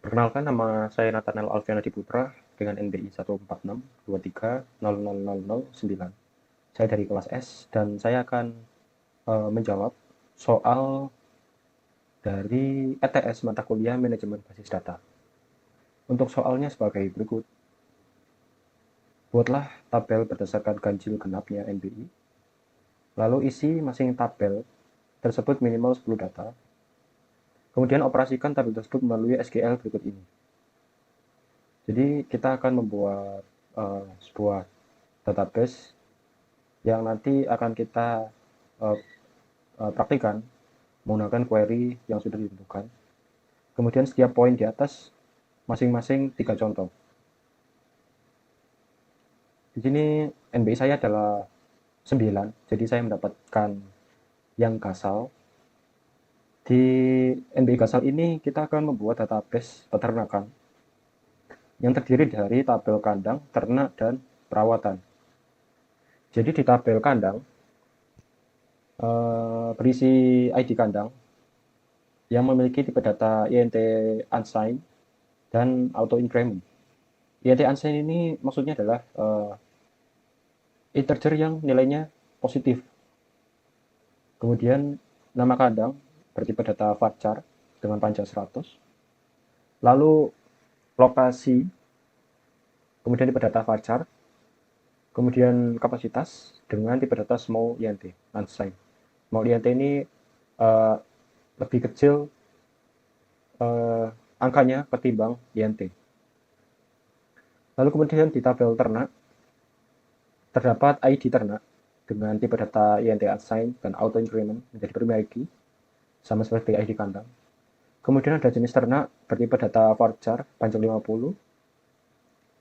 Perkenalkan, nama saya Nathanael Alfian Adiputra dengan NBI 14623000009. Saya dari kelas S dan saya akan menjawab soal dari ETS mata kuliah Manajemen Basis Data. Untuk soalnya sebagai berikut. Buatlah tabel berdasarkan ganjil genapnya NBI. Lalu isi masing tabel tersebut minimal 10 data. Kemudian operasikan tabel tersebut melalui SQL berikut ini. Jadi kita akan membuat sebuah database yang nanti akan kita uh, praktikan menggunakan query yang sudah ditentukan. Kemudian setiap poin di atas masing-masing 3 contoh. Di sini NBI saya adalah 9, jadi saya mendapatkan yang Gasal. Di NBI Gasal ini kita akan membuat database peternakan yang terdiri dari tabel kandang, ternak, dan perawatan. Jadi di tabel kandang berisi ID kandang yang memiliki tipe data INT unsigned dan auto increment. INT unsigned ini maksudnya adalah integer yang nilainya positif. Kemudian nama kandang bertipe data varchar dengan panjang 100. Lalu lokasi, kemudian tipe data varchar, kemudian kapasitas dengan tipe data small int unsigned. Small int ini uh, lebih kecil angkanya ketimbang int. Lalu kemudian di tabel ternak terdapat ID ternak dengan tipe data int unsigned dan auto increment menjadi primary key sama seperti ID kandang. Kemudian ada jenis ternak bertipe data varchar panjang 50,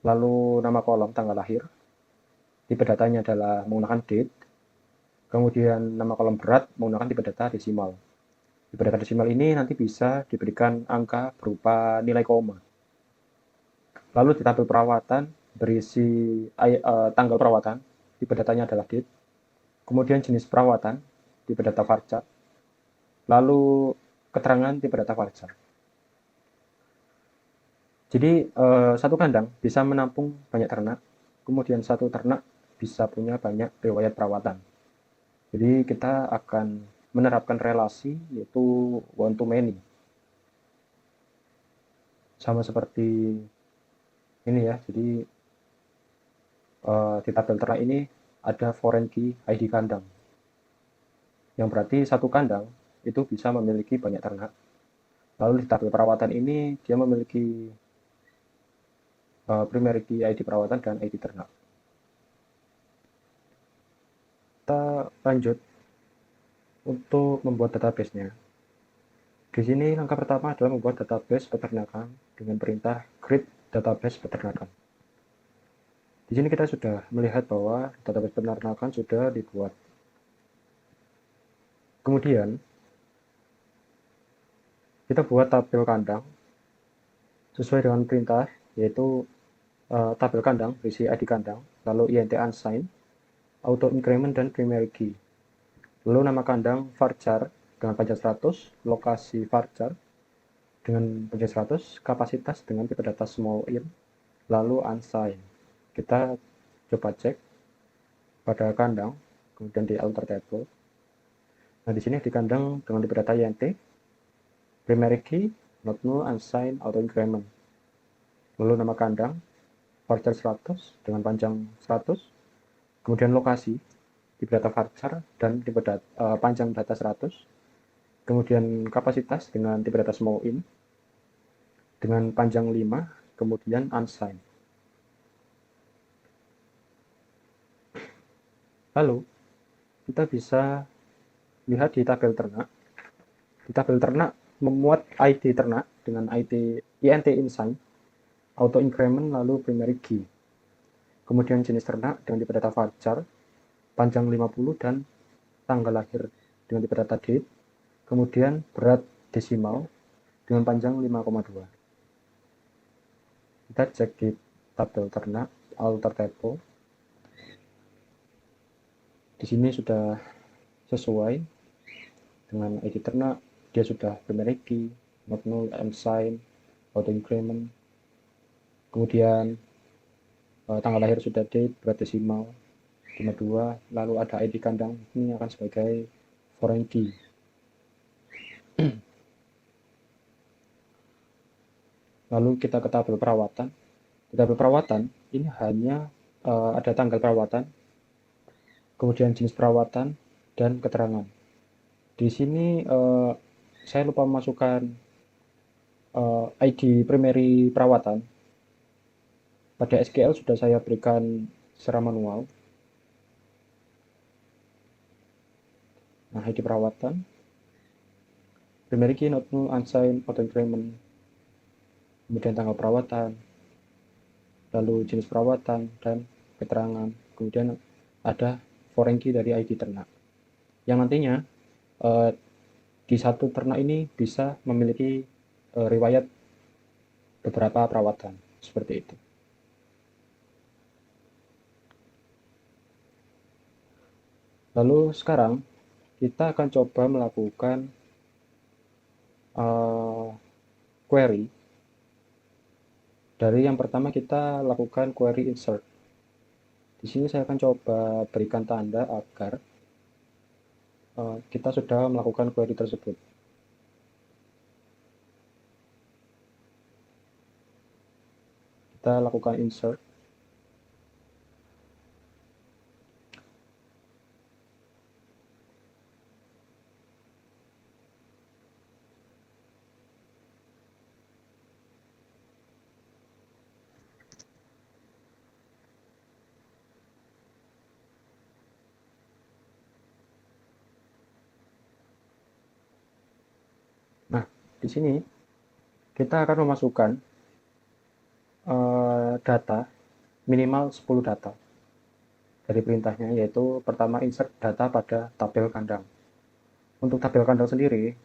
lalu nama kolom tanggal lahir, tipe datanya adalah menggunakan date, kemudian nama kolom berat menggunakan tipe data desimal. Tipe data desimal ini nanti bisa diberikan angka berupa nilai koma. Lalu di tabel perawatan berisi tanggal perawatan, tipe datanya adalah date, kemudian jenis perawatan, tipe data varchar, lalu keterangan tipe data varchar. Jadi satu kandang bisa menampung banyak ternak, kemudian satu ternak bisa punya banyak riwayat perawatan. Jadi kita akan menerapkan relasi yaitu one to many. Sama seperti ini ya, jadi di tabel ternak ini ada foreign key ID kandang. Yang berarti satu kandang itu bisa memiliki banyak ternak. Lalu di tabel perawatan ini dia memiliki primary key ID perawatan dan ID ternak. Kita lanjut untuk membuat database-nya. Di sini langkah pertama adalah membuat database peternakan dengan perintah create database peternakan. Di sini kita sudah melihat bahwa database peternakan sudah dibuat. Kemudian kita buat tabel kandang sesuai dengan perintah, yaitu tabel kandang berisi ID kandang, lalu INT unsigned, auto increment, dan primary key. Lalu nama kandang varchar dengan panjang 100, lokasi varchar dengan panjang 100, kapasitas dengan tipe data small int, lalu unsigned. Kita coba cek pada kandang, kemudian di alter table. Nah, di sini di kandang dengan tipe data int, primary key, not null, unsigned, auto increment. Lalu nama kandang varchar 100 dengan panjang 100, kemudian lokasi tipe data varchar dan tipe data, panjang data 100, kemudian kapasitas dengan tipe data small int dengan panjang 5, kemudian unsigned. Lalu kita bisa lihat di tabel ternak. Di tabel ternak memuat ID ternak dengan ID INT unsigned, auto increment, lalu primary key. Kemudian jenis ternak dengan tipe data varchar panjang 50 dan tanggal lahir dengan tipe data date, kemudian berat desimal dengan panjang 5,2. Kita cek di tabel ternak alter table. Di sini sudah sesuai dengan ID ternak, dia sudah primary key, not null, unsigned, auto increment, kemudian tanggal lahir sudah date, berat desimal, 52, lalu ada ID kandang, ini akan sebagai foreign key. Lalu kita ke tabel perawatan. Di tabel perawatan ini hanya ada tanggal perawatan, kemudian jenis perawatan, dan keterangan. Di sini saya lupa memasukkan ID primary perawatan. Pada SQL sudah saya berikan secara manual. Nah, ID perawatan, primary key, not null, unsigned, auto increment, kemudian tanggal perawatan, lalu jenis perawatan, dan keterangan. Kemudian ada foreign key dari ID ternak, yang nantinya di satu ternak ini bisa memiliki riwayat beberapa perawatan, seperti itu. Lalu sekarang kita akan coba melakukan query. Dari yang pertama kita lakukan query insert. Di sini saya akan coba berikan tanda agar kita sudah melakukan query tersebut. Kita lakukan insert. Nah, di sini kita akan memasukkan data minimal 10 data dari perintahnya, yaitu pertama insert data pada tabel kandang. Untuk tabel kandang sendiri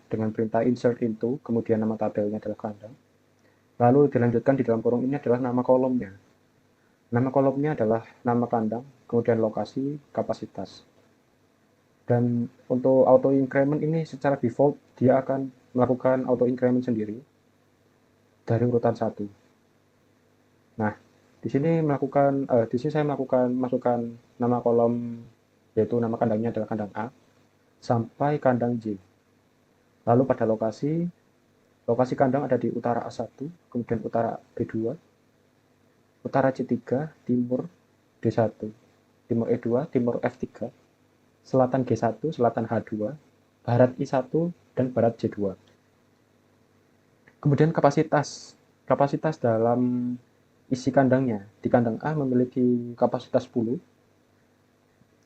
dengan perintah insert into, kemudian nama tabelnya adalah kandang, lalu dilanjutkan di dalam kurung ini adalah nama kolomnya. Nama kolomnya adalah nama kandang, kemudian lokasi, kapasitas. Dan untuk auto increment ini secara default dia akan melakukan auto increment sendiri dari urutan 1. Nah, di sini saya melakukan masukkan nama kolom, yaitu nama kandangnya adalah kandang A sampai kandang J. Lalu pada lokasi kandang ada di utara A1, kemudian utara B2, utara C3, timur D1, timur E2, timur F3, selatan G1, selatan H2, barat I1, dan barat J2. Kemudian kapasitas dalam isi kandangnya. Di kandang A memiliki kapasitas 10,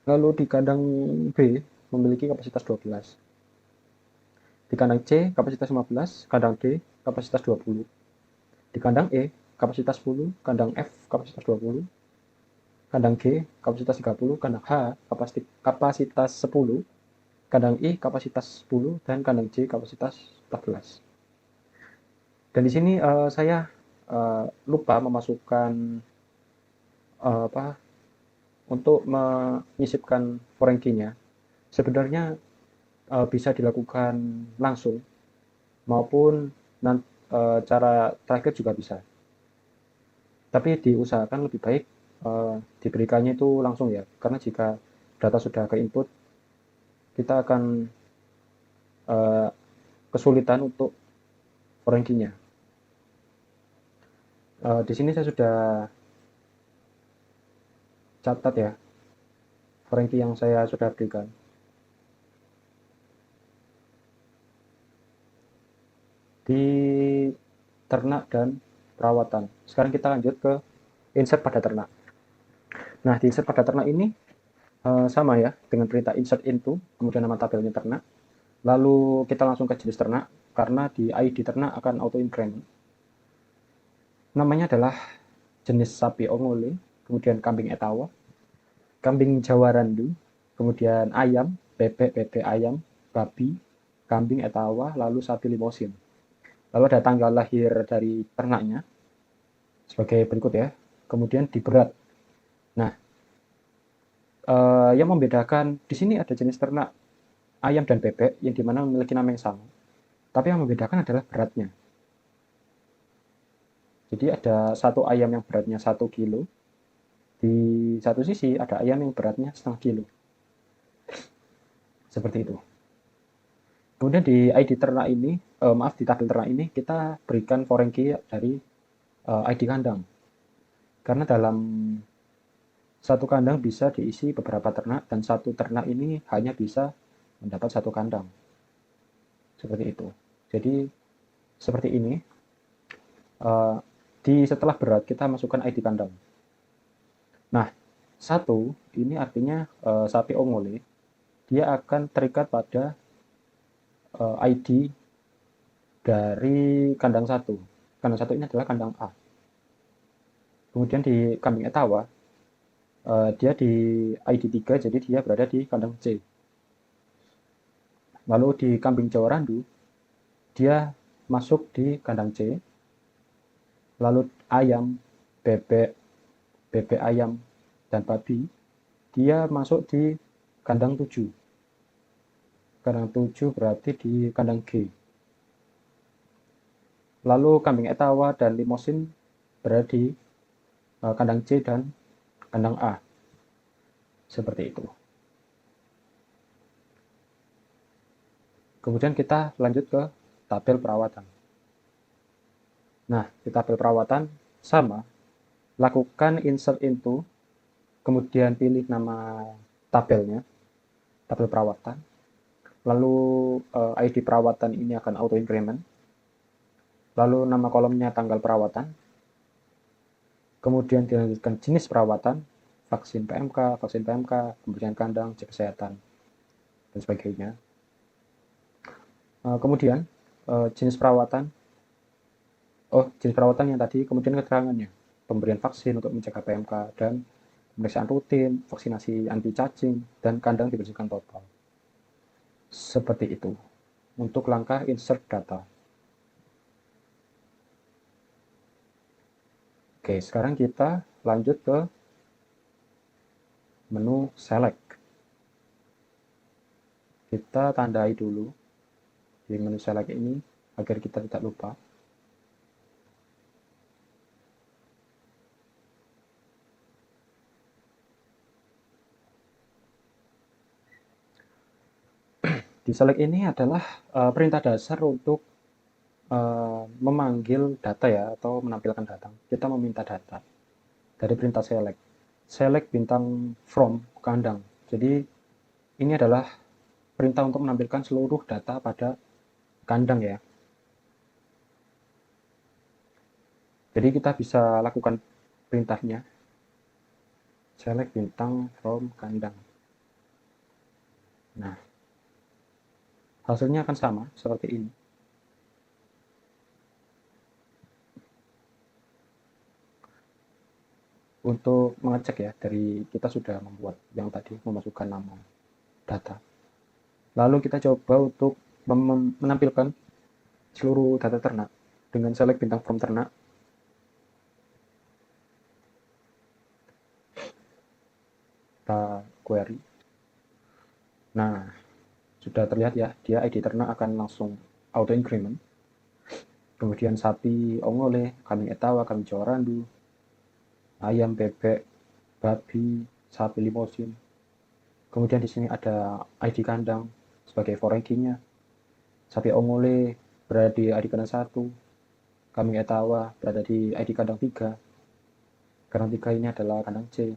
lalu di kandang B memiliki kapasitas 12. Di kandang C kapasitas 15, kandang D kapasitas 20. Di kandang E kapasitas 10, kandang F kapasitas 20, kandang G kapasitas 30, kandang H kapasitas 10, kandang I kapasitas 10, dan kandang J kapasitas 14. Dan di sini saya lupa memasukkan untuk menyisipkan foreign key-nya. Sebenarnya bisa dilakukan langsung maupun cara terakhir juga bisa. Tapi diusahakan lebih baik diberikannya itu langsung ya, karena jika data sudah ke input, kita akan kesulitan untuk foreign key-nya. Di sini saya sudah catat ya foreign key yang saya sudah berikan. Di ternak dan perawatan. Sekarang kita lanjut ke insert pada ternak. Nah, di insert pada ternak ini sama ya dengan perintah insert into, kemudian nama tabelnya ternak. Lalu kita langsung ke jenis ternak, karena di ID ternak akan auto increment. Namanya adalah jenis sapi ongole, kemudian kambing etawa, kambing jawa randu, kemudian ayam, bebek ayam, babi, kambing etawa, lalu sapi limosin. Lalu ada tanggal lahir dari ternaknya sebagai berikut ya. Kemudian di berat. Nah, yang membedakan di sini ada jenis ternak ayam dan bebek yang dimana memiliki nama yang sama. Tapi yang membedakan adalah beratnya. Jadi ada satu ayam yang beratnya 1 kilo, di satu sisi ada ayam yang beratnya setengah kilo. Seperti itu. Kemudian di ID ternak ini, di tabel ternak ini kita berikan foreign key dari ID kandang. Karena dalam satu kandang bisa diisi beberapa ternak dan satu ternak ini hanya bisa mendapat satu kandang. Seperti itu. Jadi seperti ini. Setelah berat kita masukkan ID kandang. Nah, satu ini artinya sapi ongole dia akan terikat pada ID dari kandang satu. Kandang satu ini adalah kandang A. Kemudian di kambing etawa dia di ID 3, jadi dia berada di kandang C. Lalu di kambing Jawa Randu dia masuk di kandang C. Lalu ayam, bebek, bebek ayam, dan babi dia masuk di kandang 7. Kandang 7 berarti di kandang G. Lalu kambing etawa dan limosin berada di kandang C dan kandang A. Seperti itu. Kemudian kita lanjut ke tabel perawatan. Nah, di tabel perawatan sama, lakukan insert into, kemudian pilih nama tabelnya, tabel perawatan. Lalu ID perawatan ini akan auto increment. Lalu nama kolomnya tanggal perawatan. Kemudian dilanjutkan jenis perawatan, vaksin PMK, kemudian kandang, cek kesehatan, dan sebagainya. Kemudian jenis perawatan yang tadi, kemudian keterangannya, pemberian vaksin untuk mencegah PMK, dan pemeriksaan rutin, vaksinasi anti cacing, dan kandang dibersihkan total. Seperti itu untuk langkah insert data. Oke, sekarang kita lanjut ke menu select. Kita tandai dulu di menu select ini agar kita tidak lupa. Di select ini adalah perintah dasar untuk memanggil data ya, atau menampilkan data. Kita meminta data dari perintah select. Select bintang from kandang. Jadi ini adalah perintah untuk menampilkan seluruh data pada kandang ya. Jadi kita bisa lakukan perintahnya. Select bintang from kandang. Nah, hasilnya akan sama seperti ini. Untuk mengecek ya, dari kita sudah membuat yang tadi, memasukkan nama data. Lalu kita coba untuk menampilkan seluruh data ternak dengan select bintang from ternak. Kita query. Nah, sudah terlihat ya, dia ID ternak akan langsung auto increment. Kemudian sapi ongole, kambing etawa, kambing Jawa Randu, ayam, bebek, babi, sapi limosin. Kemudian di sini ada ID kandang sebagai foreign key-nya. Sapi ongole berada di ID kandang 1, kambing etawa berada di ID kandang 3. Kandang 3 ini adalah kandang C,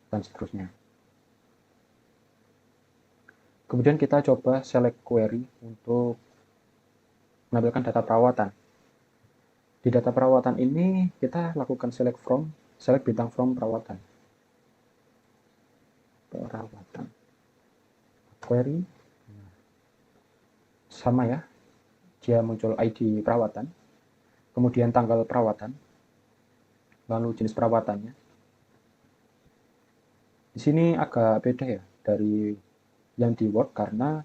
dan seterusnya. Kemudian kita coba select query untuk menampilkan data perawatan. Di data perawatan ini kita lakukan select bintang from perawatan. Query sama ya, dia muncul ID perawatan, kemudian tanggal perawatan, lalu jenis perawatannya. Di sini agak beda ya dari yang di Word, karena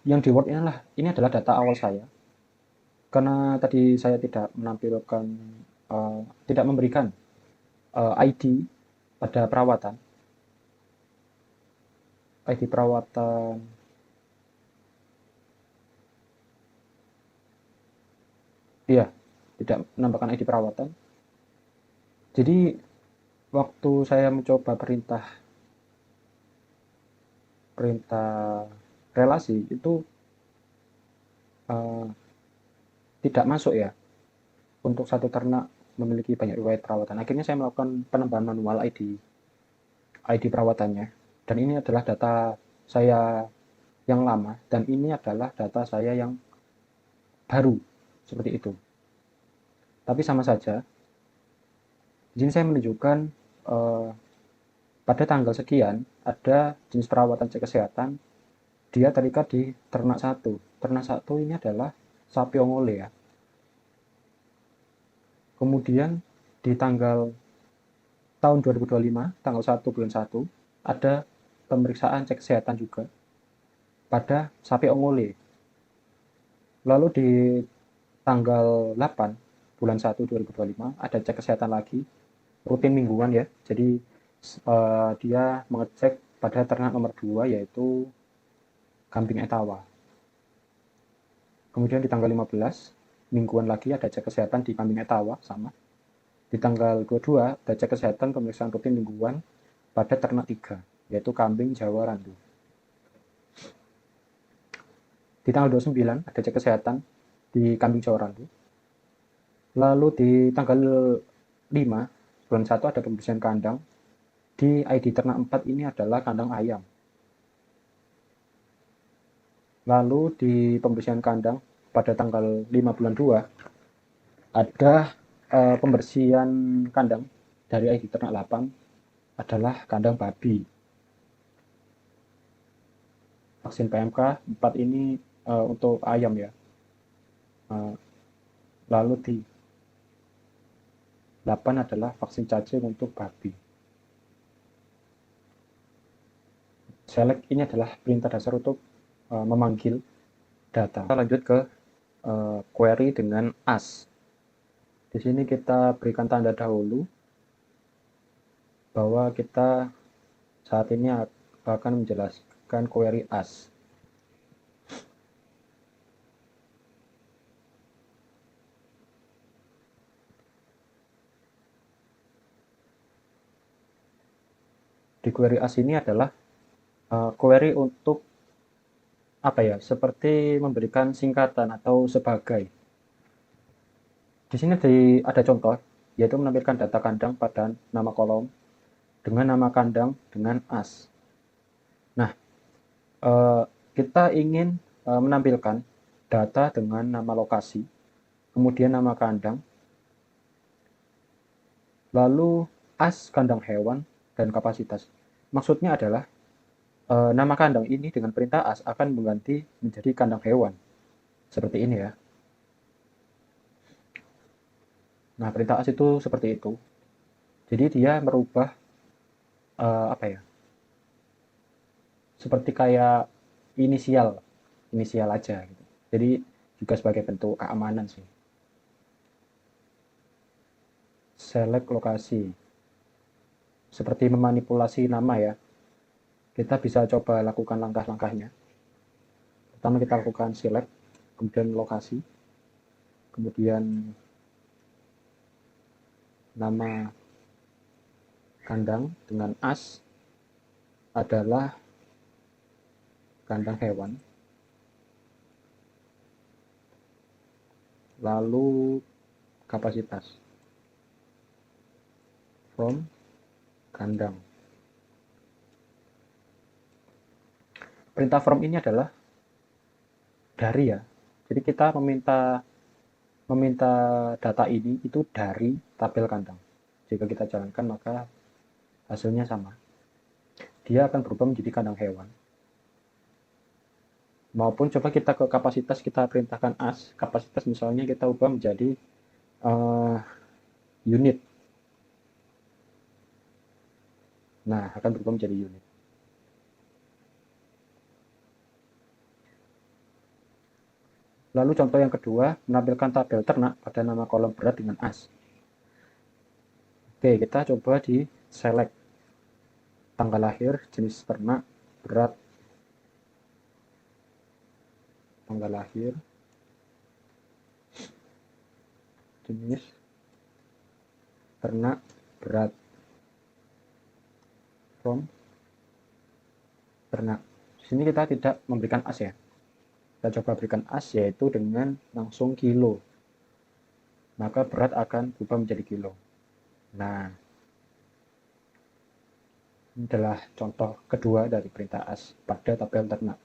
yang di Word ini adalah data awal saya. Karena tadi saya tidak menampilkan, tidak memberikan ID pada perawatan. ID perawatan Iya, tidak menambahkan ID perawatan. Jadi waktu saya mencoba perintah perintah relasi itu uh, tidak masuk ya untuk satu ternak memiliki banyak riwayat perawatan. Akhirnya saya melakukan penambahan manual ID perawatannya. Dan ini adalah data saya yang lama dan ini adalah data saya yang baru seperti itu. Tapi sama saja, di sini saya menunjukkan eh, pada tanggal sekian ada jenis perawatan cek kesehatan dia terikat di ternak satu. Ternak satu ini adalah sapi ongole ya. Kemudian di tanggal tahun 2025, tanggal 1 bulan 1, ada pemeriksaan cek kesehatan juga pada sapi ongole. Lalu di tanggal 8 bulan 1 2025 ada cek kesehatan lagi, rutin mingguan ya. Jadi dia mengecek pada ternak nomor 2 yaitu kambing etawa. Kemudian di tanggal 15 mingguan lagi ada cek kesehatan di kambing etawa sama. Di tanggal 22 ada cek kesehatan pemeriksaan rutin mingguan pada ternak 3 yaitu kambing Jawa Randu. Di tanggal 29 ada cek kesehatan di kambing Jawa Randu. Lalu di tanggal 5 bulan 1 ada pembersihan kandang. Di ID ternak 4 ini adalah kandang ayam. Lalu di pembersihan kandang pada tanggal 5 bulan 2 ada pembersihan kandang dari ID ternak 8 adalah kandang babi. Vaksin PMK 4 ini untuk ayam ya. Lalu di 8 adalah vaksin cacing untuk babi. Select ini adalah perintah dasar untuk memanggil data. Kita lanjut ke query dengan as. Di sini kita berikan tanda dahulu bahwa kita saat ini akan menjelaskan query as. Di query as ini adalah query untuk apa ya, seperti memberikan singkatan atau sebagai. Di sini ada contoh, yaitu menampilkan data kandang pada nama kolom dengan nama kandang dengan as. Nah, kita ingin menampilkan data dengan nama lokasi, kemudian nama kandang, lalu as kandang hewan dan kapasitas. Maksudnya adalah nama kandang ini dengan perintah as akan mengganti menjadi kandang hewan. Seperti ini ya. Nah, perintah as itu seperti itu. Jadi dia merubah apa ya? Seperti kayak inisial aja gitu. Jadi juga sebagai bentuk keamanan sih. Select lokasi. Seperti memanipulasi nama ya. Kita bisa coba lakukan langkah-langkahnya. Pertama kita lakukan select, kemudian lokasi, kemudian nama kandang dengan as adalah kandang hewan. Lalu kapasitas from kandang. Perintah from ini adalah dari ya. Jadi kita meminta data ini itu dari tabel kandang. Jika kita jalankan maka hasilnya sama. Dia akan berubah menjadi kandang hewan. Maupun coba kita ke kapasitas, kita perintahkan as, kapasitas misalnya kita ubah menjadi unit. Nah, akan berubah menjadi unit. Lalu contoh yang kedua, menampilkan tabel ternak pada nama kolom berat dengan as. Oke, kita coba di select tanggal lahir, jenis ternak, berat, tanggal lahir, jenis ternak berat from ternak. Di sini kita tidak memberikan as ya. Kita coba berikan as yaitu dengan langsung kilo. Maka berat akan berubah menjadi kilo. Nah, ini adalah contoh kedua dari perintah as pada tabel ternak.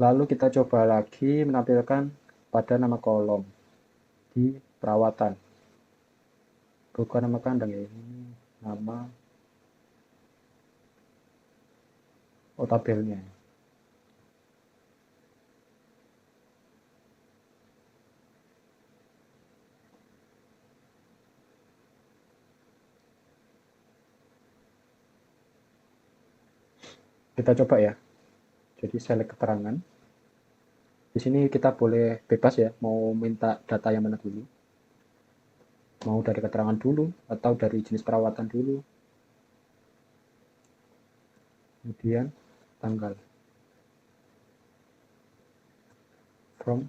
Lalu kita coba lagi menampilkan pada nama kolom di perawatan. Bukan nama kandang ya, ini nama tabelnya. Kita coba ya. Jadi select keterangan. Di sini kita boleh bebas ya, mau minta data yang mana dulu. Mau dari keterangan dulu atau dari jenis perawatan dulu. Kemudian tanggal. From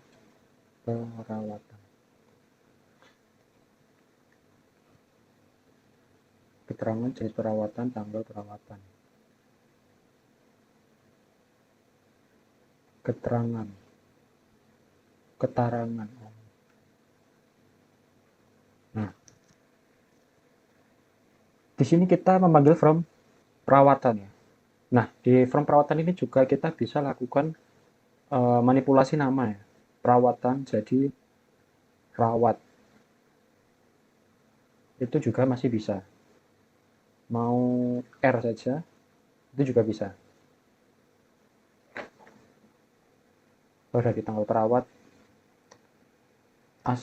perawatan. Keterangan jenis perawatan, tanggal perawatan. Keterangan. Keterangan. Nah, di sini kita memanggil from perawatan ya. Nah, di from perawatan ini juga kita bisa lakukan manipulasi nama ya. Perawatan jadi rawat. Itu juga masih bisa. Mau R saja, itu juga bisa. Udah di tanggal perawat, as.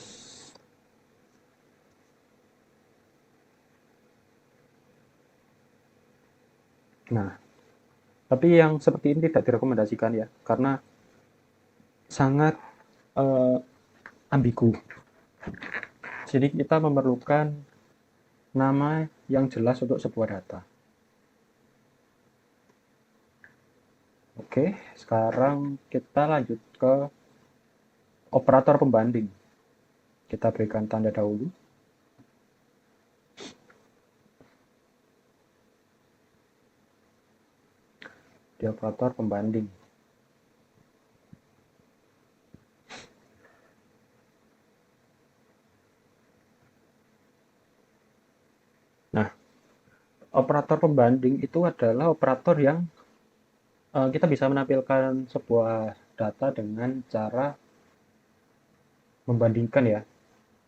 Nah, tapi yang seperti ini tidak direkomendasikan ya, karena sangat ambigu. Jadi kita memerlukan nama yang jelas untuk sebuah data. Oke, sekarang kita lanjut ke operator pembanding. Kita berikan tanda dahulu. Di operator pembanding. Nah, operator pembanding itu adalah operator yang kita bisa menampilkan sebuah data dengan cara membandingkan ya.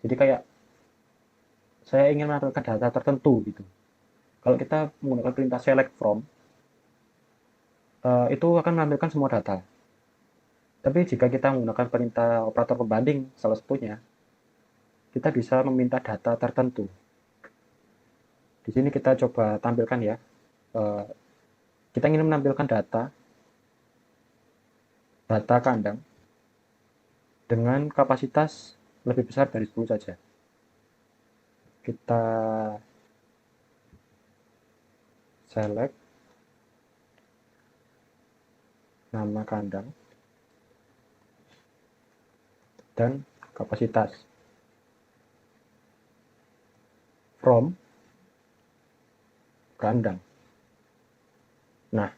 Jadi kayak saya ingin menampilkan data tertentu gitu. Kalau kita menggunakan perintah select from, itu akan menampilkan semua data. Tapi jika kita menggunakan perintah operator pembanding, salah satunya, kita bisa meminta data tertentu. Di sini kita coba tampilkan ya. Kita ingin menampilkan data kandang dengan kapasitas lebih besar dari 10 saja. Kita select nama kandang dan kapasitas from kandang. Nah,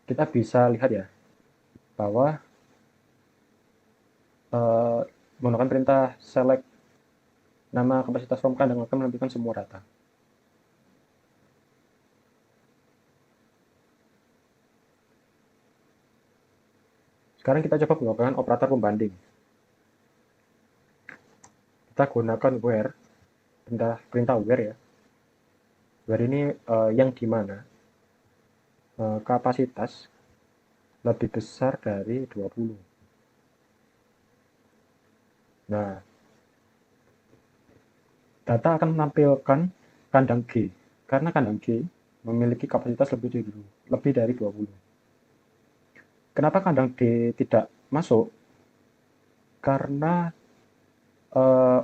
kita bisa lihat ya bahwa menggunakan perintah select nama kapasitas from kandang akan menampilkan semua data. Sekarang kita coba menggunakan operator pembanding. Kita gunakan where, perintah where ya. Where ini yang dimana kapasitas lebih besar dari 20. Nah, data akan menampilkan kandang G, karena kandang G memiliki kapasitas lebih dari 20. Kenapa kandang D tidak masuk? Karena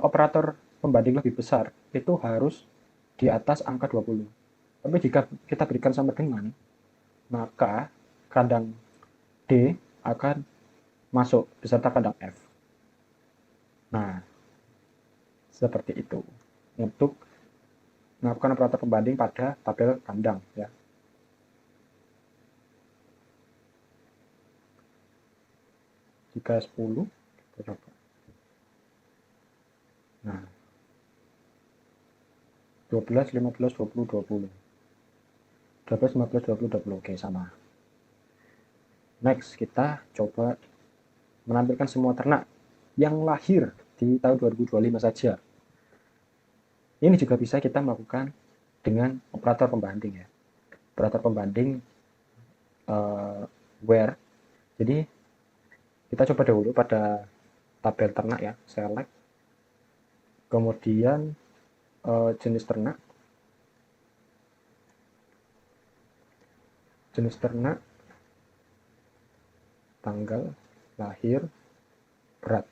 operator pembanding lebih besar itu harus di atas angka 20. Tapi jika kita berikan sama dengan, maka kandang D akan masuk beserta kandang F. Nah, Seperti itu untuk melakukan operator pembanding pada tabel kandang ya. Jika 10 kita coba. Nah, 12, 15, 20, 20. 12, 15, 20, 20. Oke, sama. Next, kita coba menampilkan semua ternak yang lahir di tahun 2025 saja. Ini juga bisa kita melakukan dengan operator pembanding ya. Operator pembanding where. Jadi kita coba dahulu pada tabel ternak ya, select. Kemudian jenis ternak. Jenis ternak, tanggal lahir, berat,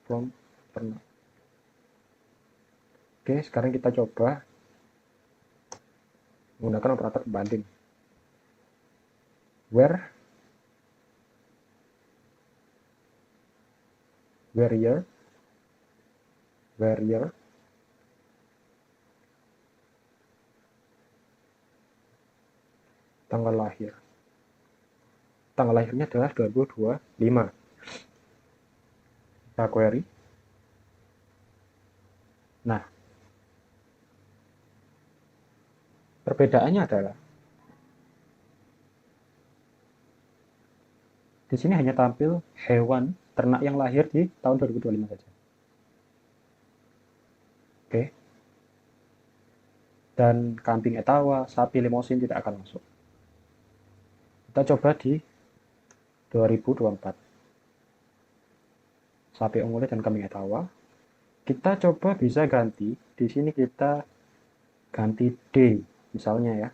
from ternak. Oke, sekarang kita coba menggunakan operator pembanding. Where year, tanggal lahir. Tanggal lahirnya adalah 2025. Kita query. Nah, perbedaannya adalah di sini hanya tampil hewan ternak yang lahir di tahun 2025 saja. Oke. Dan kambing etawa, sapi limosin tidak akan masuk. Kita coba di 2024. Sapi unguli dan kambing etawa. Kita coba bisa ganti. Di sini kita ganti D misalnya ya.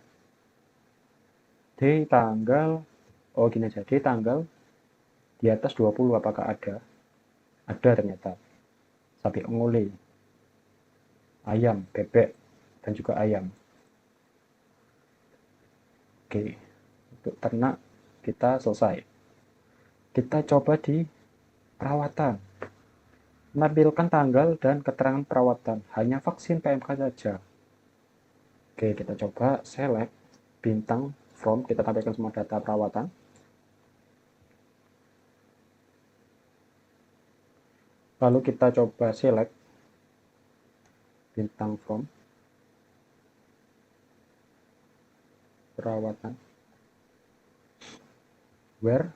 D tanggal, oh gini aja, D tanggal di atas 20 apakah ada? Ada ternyata. Sapi unguli, ayam, bebek, dan juga ayam. Oke, untuk ternak kita selesai. Kita coba di perawatan. Menampilkan tanggal dan keterangan perawatan. Hanya vaksin PMK saja. Oke, kita coba select bintang from. Kita tampilkan semua data perawatan. Lalu kita coba select bintang from perawatan. Where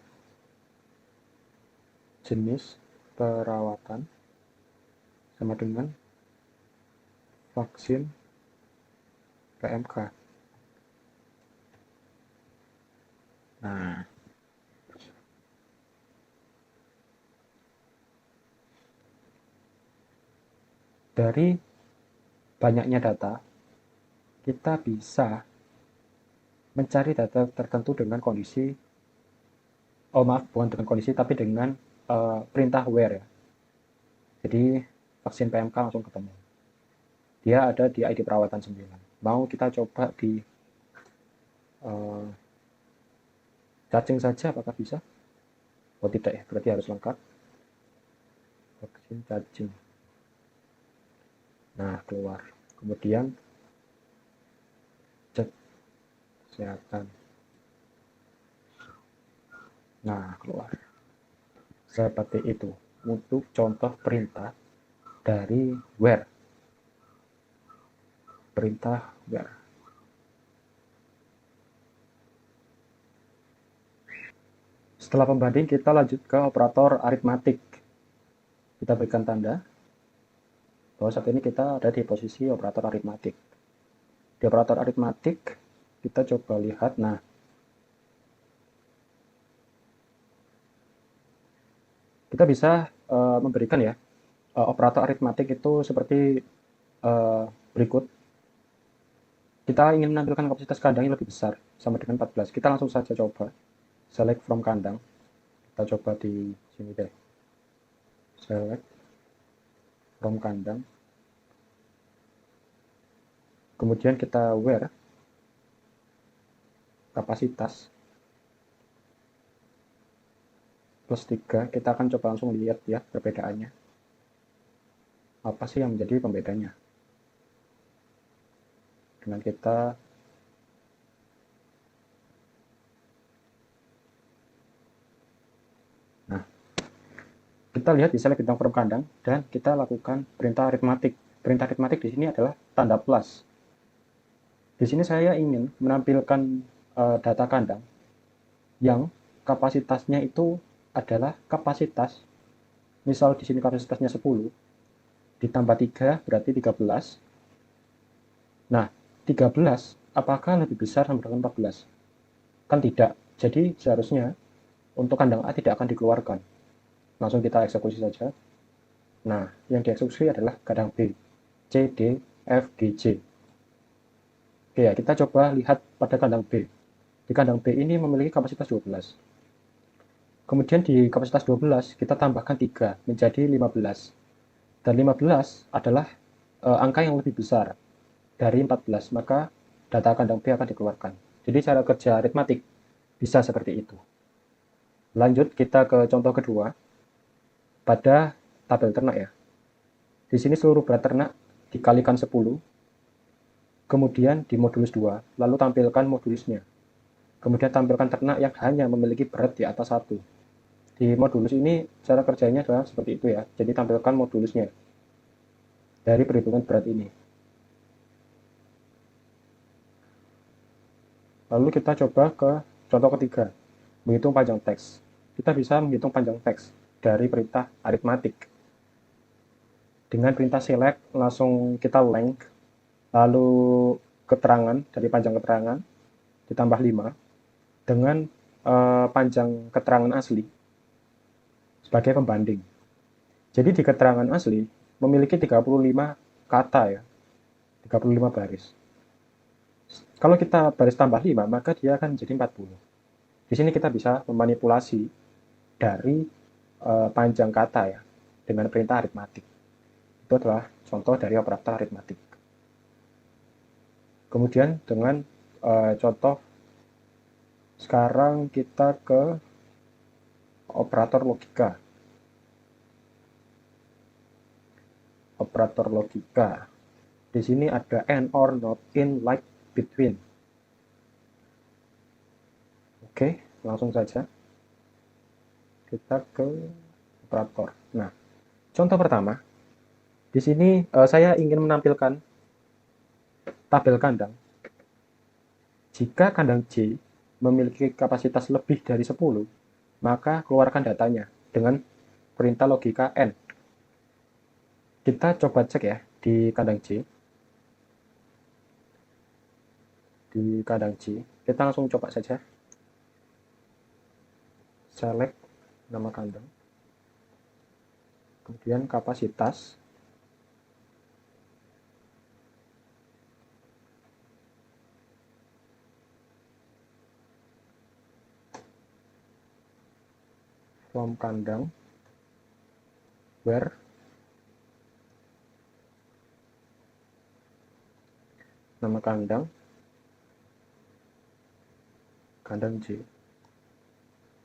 jenis perawatan sama dengan vaksin PMK. Nah, dari banyaknya data, kita bisa mencari data tertentu dengan kondisi, oh maaf, bukan dengan kondisi, tapi dengan perintah where ya. Jadi vaksin PMK langsung ketemu. Dia ada di ID perawatan 9. Mau kita coba di cacing saja, apakah bisa? Oh tidak ya, berarti harus lengkap. Vaksin cacing. Nah, keluar. Kemudian cek kesehatan. Nah, keluar. Seperti itu. Untuk contoh perintah dari where. Perintah where. Setelah pembanding, kita lanjut ke operator aritmatik. Kita berikan tanda bahwa saat ini kita ada di posisi operator aritmatik. Di operator aritmatik, kita coba lihat. Nah, kita bisa memberikan ya operator aritmatik itu seperti berikut. Kita ingin menampilkan kapasitas kandang yang lebih besar sama dengan 14. Kita langsung saja coba select from kandang. Kita coba di sini deh. Select from kandang. Kemudian kita where kapasitas plus 3. Kita akan coba langsung lihat ya perbedaannya. Apa sih yang menjadi pembedanya? Dengan kita Nah, kita lihat di select bintang forum kandang dan kita lakukan perintah aritmatik. Perintah aritmatik di sini adalah tanda plus. Di sini saya ingin menampilkan data kandang yang kapasitasnya itu adalah kapasitas, misal di sini kapasitasnya 10, ditambah 3 berarti 13. Nah, 13 apakah lebih besar sama dengan 14? Kan tidak. Jadi seharusnya untuk kandang A tidak akan dikeluarkan. Langsung kita eksekusi saja. Nah, yang dieksekusi adalah kandang B. C, D, F, G, J. Oke ya, kita coba lihat pada kandang B. Di kandang B ini memiliki kapasitas 12. Kemudian di kapasitas 12 kita tambahkan 3 menjadi 15. Dan 15 adalah angka yang lebih besar dari 14, maka data kandang B akan dikeluarkan. Jadi cara kerja aritmatik bisa seperti itu. Lanjut kita ke contoh kedua pada tabel ternak ya. Di sini seluruh berat ternak dikalikan 10, kemudian dimodulus 2, lalu tampilkan modulusnya. Kemudian tampilkan ternak yang hanya memiliki berat di atas 1. Di modulus ini cara kerjanya adalah seperti itu ya. Jadi tampilkan modulusnya dari perhitungan berat ini. Lalu kita coba ke contoh ketiga, menghitung panjang teks. Kita bisa menghitung panjang teks dari perintah aritmatik. Dengan perintah select, langsung kita length, lalu keterangan, dari panjang keterangan, ditambah 5, dengan panjang keterangan asli sebagai pembanding. Jadi di keterangan asli memiliki 35 kata ya, 35 baris. Kalau kita baris tambah 5, maka dia akan menjadi 40. Di sini kita bisa memanipulasi dari panjang kata ya dengan perintah aritmatik. Itu adalah contoh dari operator aritmatik. Kemudian dengan contoh sekarang kita ke operator logika. Operator logika. Di sini ada and, or, not, in, like, between. Oke, langsung saja kita ke operator. Nah, contoh pertama, di sini saya ingin menampilkan tabel kandang. Jika kandang J memiliki kapasitas lebih dari 10, maka keluarkan datanya dengan perintah logika N. Kita coba cek ya di kandang J. Di kandang J, kita langsung coba saja. Select nama kandang. Kemudian kapasitas. From kandang. Where. Nama kandang. Kandang J.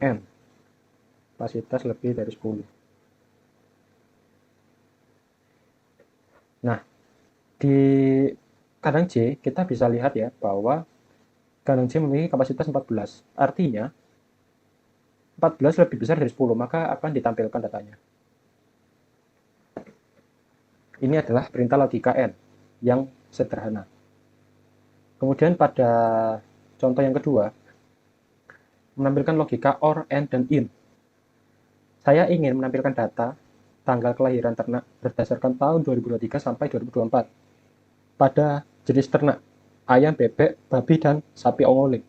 N. Kapasitas lebih dari 10. Nah, di kandang J kita bisa lihat ya bahwa kandang J memiliki kapasitas 14. Artinya 14 lebih besar dari 10, maka akan ditampilkan datanya. Ini adalah perintah logika N yang sederhana. Kemudian pada contoh yang kedua, menampilkan logika OR, AND, dan IN. Saya ingin menampilkan data tanggal kelahiran ternak berdasarkan tahun 2023 sampai 2024 pada jenis ternak ayam, bebek, babi, dan sapi ongole.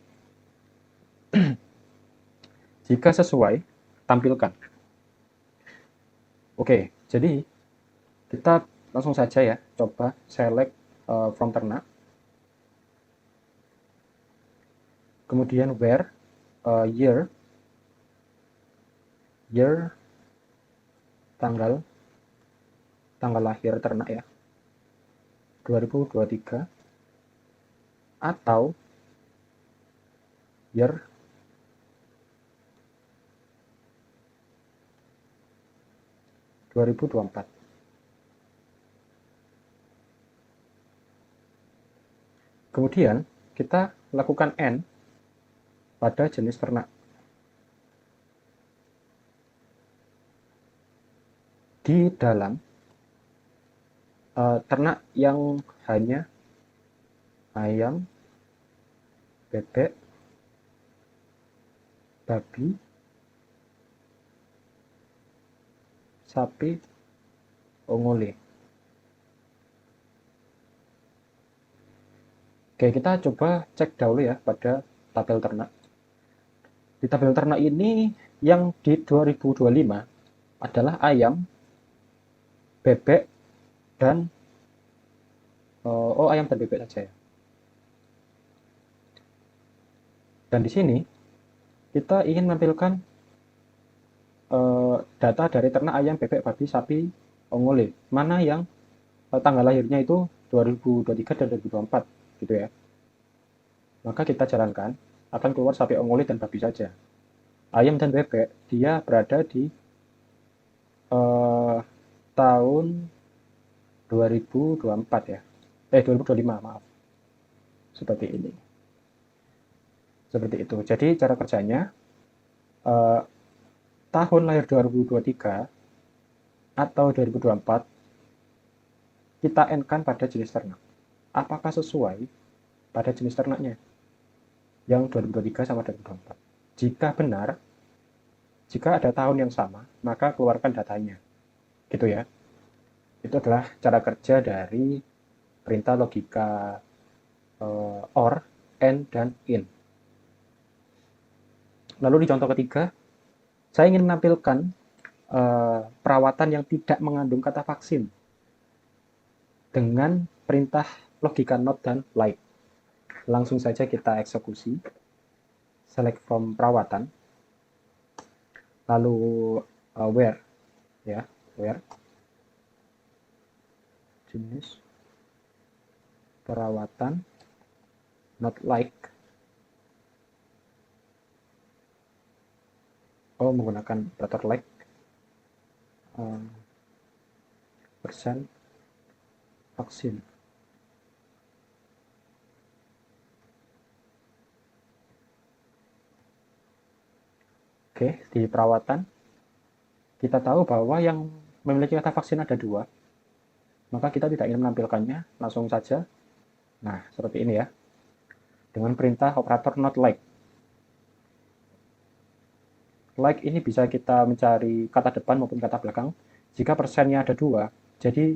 Jika sesuai, tampilkan. Oke, jadi kita langsung saja ya, coba select from ternak. Kemudian where, year, tanggal lahir ternak ya, 2023, atau year (2024). Kemudian kita lakukan AND pada jenis ternak. Di dalam ternak yang hanya ayam, bebek, babi, sapi, ongole. Oke, kita coba cek dahulu ya pada tabel ternak. Di tabel ternak ini yang di 2025 adalah ayam, bebek, dan ayam dan bebek saja ya. Dan di sini kita ingin menampilkan data dari ternak ayam, bebek, babi, sapi, ongole. Mana yang tanggal lahirnya itu 2023 dan 2024 gitu ya. Maka kita jalankan, akan keluar sapi, ongole, dan babi saja. Ayam dan bebek dia berada di tahun 2024 ya. 2025 maaf. Seperti ini. Seperti itu. Jadi cara kerjanya tahun lahir 2023 atau 2024 kita N-kan pada jenis ternak. Apakah sesuai pada jenis ternaknya yang 2023 sama 2024? Jika benar, jika ada tahun yang sama, maka keluarkan datanya. Gitu ya. Itu adalah cara kerja dari perintah logika OR, AND, dan IN. Lalu di contoh ketiga, saya ingin menampilkan perawatan yang tidak mengandung kata vaksin dengan perintah logika NOT dan LIKE. Langsung saja kita eksekusi. Select from perawatan. Lalu where ya, where jenis perawatan not like menggunakan operator like persen vaksin. Oke, di perawatan kita tahu bahwa yang memiliki kata vaksin ada 2, maka kita tidak ingin menampilkannya, langsung saja. Nah, seperti ini ya, dengan perintah operator not like. Like ini bisa kita mencari kata depan maupun kata belakang. Jika persennya ada 2, jadi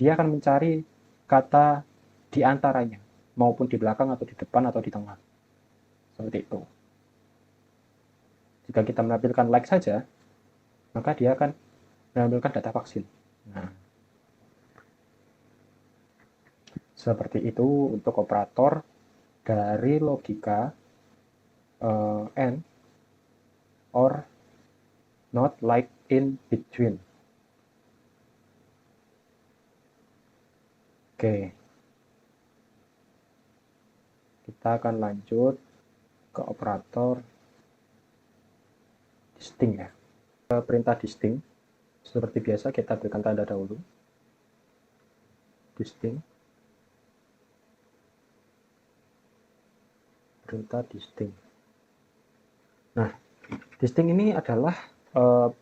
dia akan mencari kata di antaranya, maupun di belakang atau di depan atau di tengah. Seperti itu. Jika kita menampilkan like saja, maka dia akan menampilkan data vaksin. Nah, seperti itu untuk operator dari logika AND, OR, NOT, LIKE, IN, BETWEEN. Oke. Kita akan lanjut ke operator distinct ya. Perintah distinct, seperti biasa kita berikan tanda dahulu. Distinct. Perintah distinct. Nah, distinct ini adalah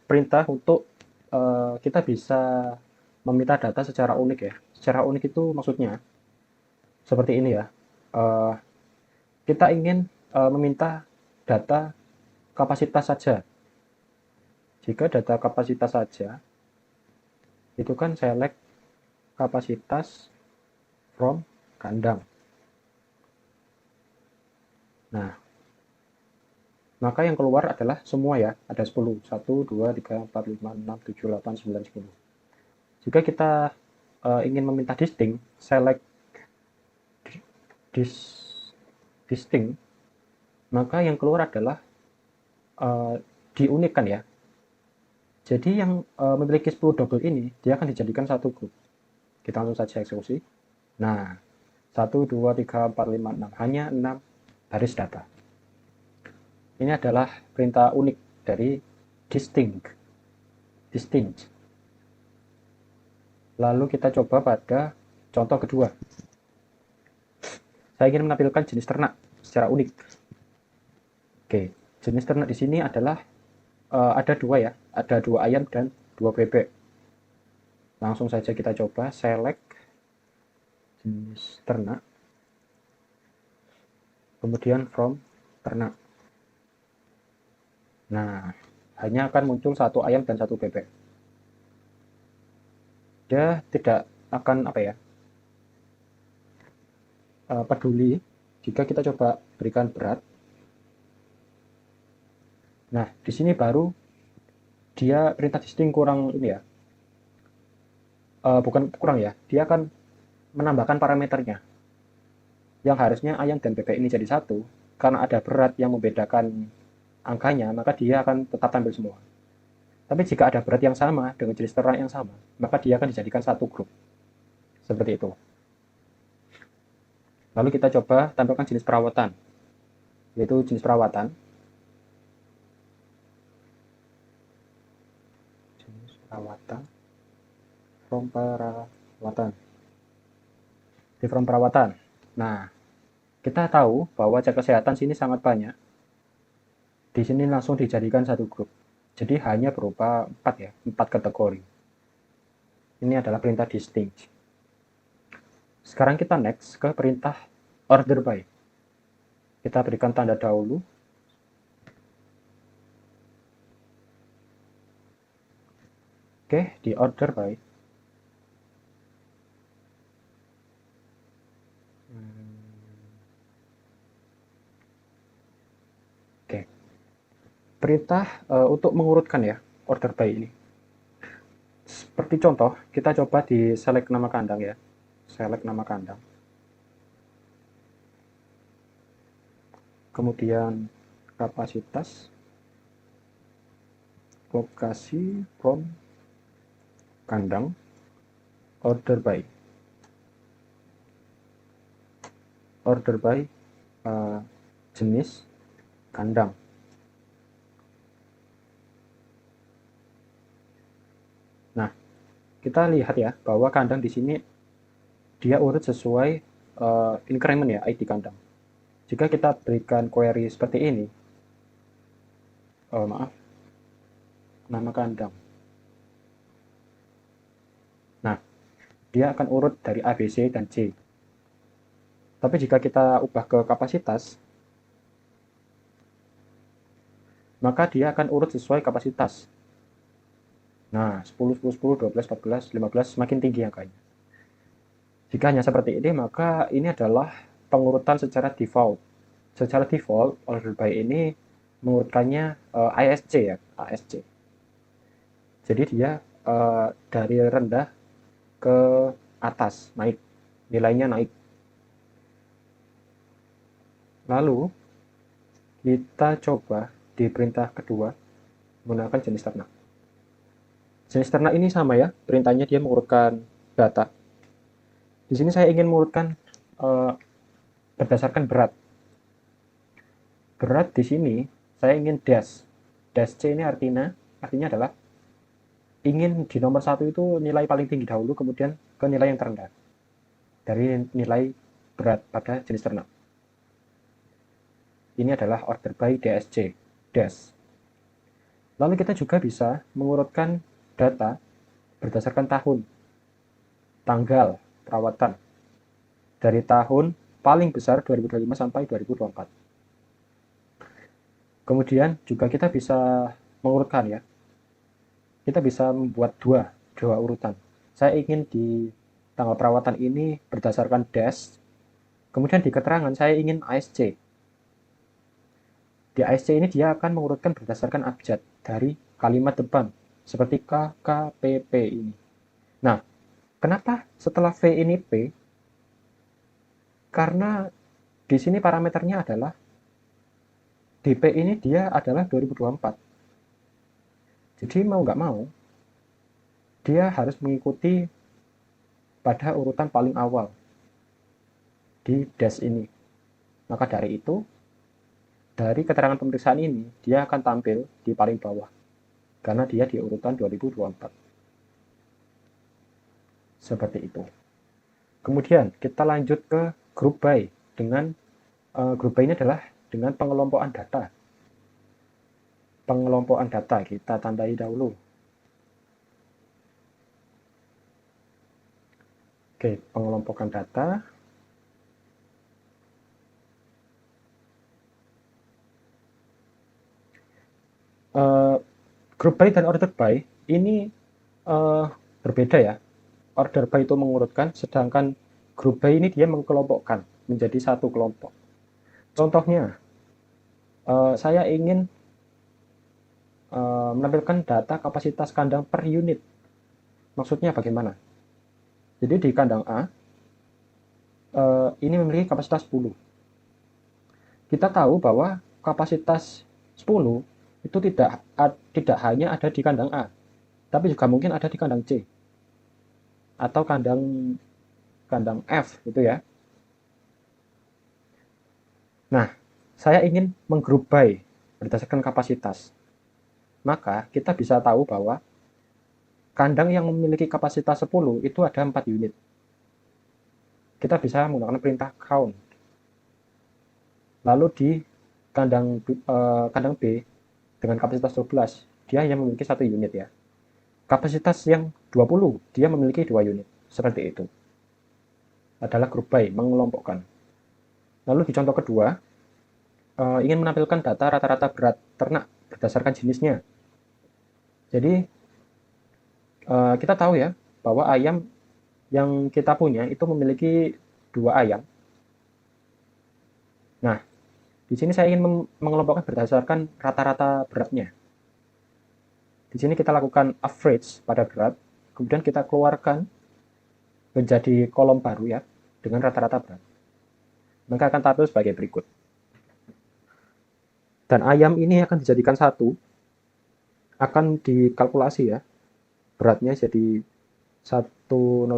perintah untuk kita bisa meminta data secara unik ya. Secara unik itu maksudnya seperti ini ya. Kita ingin meminta data kapasitas saja. Jika data kapasitas saja, itu kan select kapasitas from kandang. Nah, maka yang keluar adalah semua ya, ada 10. 1, 2, 3, 4, 5, 6, 7, 8, 9, 10. Jika kita ingin meminta distinct, select distinct, maka yang keluar adalah diunikkan ya. Jadi yang memiliki 10 double ini, dia akan dijadikan satu grup. Kita langsung saja eksekusi. Nah, 1, 2, 3, 4, 5, 6. Hanya 6 baris data. Ini adalah perintah unik dari distinct. Lalu kita coba pada contoh kedua. saya ingin menampilkan jenis ternak secara unik. Oke, jenis ternak di sini adalah ada dua ya, ada 2 ayam dan 2 bebek. Langsung saja kita coba select jenis ternak, kemudian from ternak. Nah, hanya akan muncul 1 ayam dan 1 bebek. Dia tidak akan peduli jika kita coba berikan berat. Nah, di sini baru dia perintah distinct kurang ini ya. Bukan kurang ya, dia akan menambahkan parameternya. Yang harusnya ayam dan bebek ini jadi satu, karena ada berat yang membedakan angkanya, maka dia akan tetap tampil semua. Tapi jika ada berat yang sama dengan jenis ternak yang sama, maka dia akan dijadikan satu grup. Seperti itu. Lalu kita coba tampilkan jenis perawatan, yaitu jenis perawatan. Jenis perawatan, from perawatan. Di from perawatan. Nah, kita tahu bahwa cek kesehatan sini sangat banyak. Di sini langsung dijadikan satu grup. Jadi hanya berupa 4 ya, 4 kategori. Ini adalah perintah distinct. Sekarang kita next ke perintah order by. Kita berikan tanda dahulu. Oke, di order by. Oke. Perintah untuk mengurutkan ya, order by ini. Seperti contoh, kita coba di select nama kandang ya. Select nama kandang. Kemudian kapasitas, lokasi, from, kandang, order by. Order by jenis kandang. Nah, kita lihat ya bahwa kandang di sini dia urut sesuai increment ya, ID kandang. Jika kita berikan query seperti ini, nama kandang. Nah, dia akan urut dari A, B, C, dan C. Tapi jika kita ubah ke kapasitas, maka dia akan urut sesuai kapasitas. Nah, 10, 10, 10, 12, 14, 15, semakin tinggi angkanya. Jika hanya seperti ini, maka ini adalah pengurutan secara default. Secara default, order by ini mengurutkannya ISC ya, ASC. Jadi dia dari rendah ke atas, naik. Nilainya naik. Lalu, kita coba di perintah kedua menggunakan jenis ternak. Jenis ternak ini sama ya, perintahnya dia mengurutkan data. Di sini saya ingin mengurutkan berdasarkan berat. Berat di sini saya ingin dash. Dash C ini artinya adalah ingin di nomor 1 itu nilai paling tinggi dahulu, kemudian ke nilai yang terendah dari nilai berat pada jenis ternak. Ini adalah order by DSC, dash. Lalu kita juga bisa mengurutkan data berdasarkan tahun, tanggal perawatan, dari tahun paling besar 2025 sampai 2024. Kemudian juga kita bisa mengurutkan ya, kita bisa membuat dua urutan. Saya ingin di tanggal perawatan ini berdasarkan dash, kemudian di keterangan saya ingin ASC. Di ASC ini dia akan mengurutkan berdasarkan abjad dari kalimat depan, seperti K, K, P, P ini. Nah, kenapa setelah V ini P? Karena di sini parameternya adalah DP ini dia adalah 2024. Jadi mau nggak mau, dia harus mengikuti pada urutan paling awal di dash ini. Maka dari itu, dari keterangan pemeriksaan ini, dia akan tampil di paling bawah. Karena dia di urutan 2024. Seperti itu. Kemudian, kita lanjut ke group by. dengan group by ini adalah dengan pengelompokan data. Pengelompokan data kita tandai dahulu. Oke, pengelompokan data. Group by dan order by ini berbeda ya. Order by itu mengurutkan, sedangkan group by ini dia mengkelompokkan menjadi satu kelompok. Contohnya, saya ingin menampilkan data kapasitas kandang per unit. Maksudnya bagaimana? Jadi di kandang A, ini memiliki kapasitas 10. Kita tahu bahwa kapasitas 10 itu tidak hanya ada di kandang A, tapi juga mungkin ada di kandang C atau kandang F gitu ya. Nah, saya ingin menggroup by berdasarkan kapasitas. Maka kita bisa tahu bahwa kandang yang memiliki kapasitas 10 itu ada 4 unit. Kita bisa menggunakan perintah count. Lalu di kandang B dengan kapasitas 12, dia hanya memiliki 1 unit ya. Kapasitas yang 20, dia memiliki 2 unit. Seperti itu. Adalah group by, mengelompokkan. Lalu di contoh kedua, ingin menampilkan data rata-rata berat ternak berdasarkan jenisnya. Jadi, kita tahu ya, bahwa ayam yang kita punya itu memiliki 2 ayam. Nah, di sini saya ingin mengelompokkan berdasarkan rata-rata beratnya. Di sini kita lakukan average pada berat, kemudian kita keluarkan menjadi kolom baru ya, dengan rata-rata berat. Maka akan tampil sebagai berikut. Dan ayam ini akan dijadikan satu, akan dikalkulasi ya, beratnya jadi 101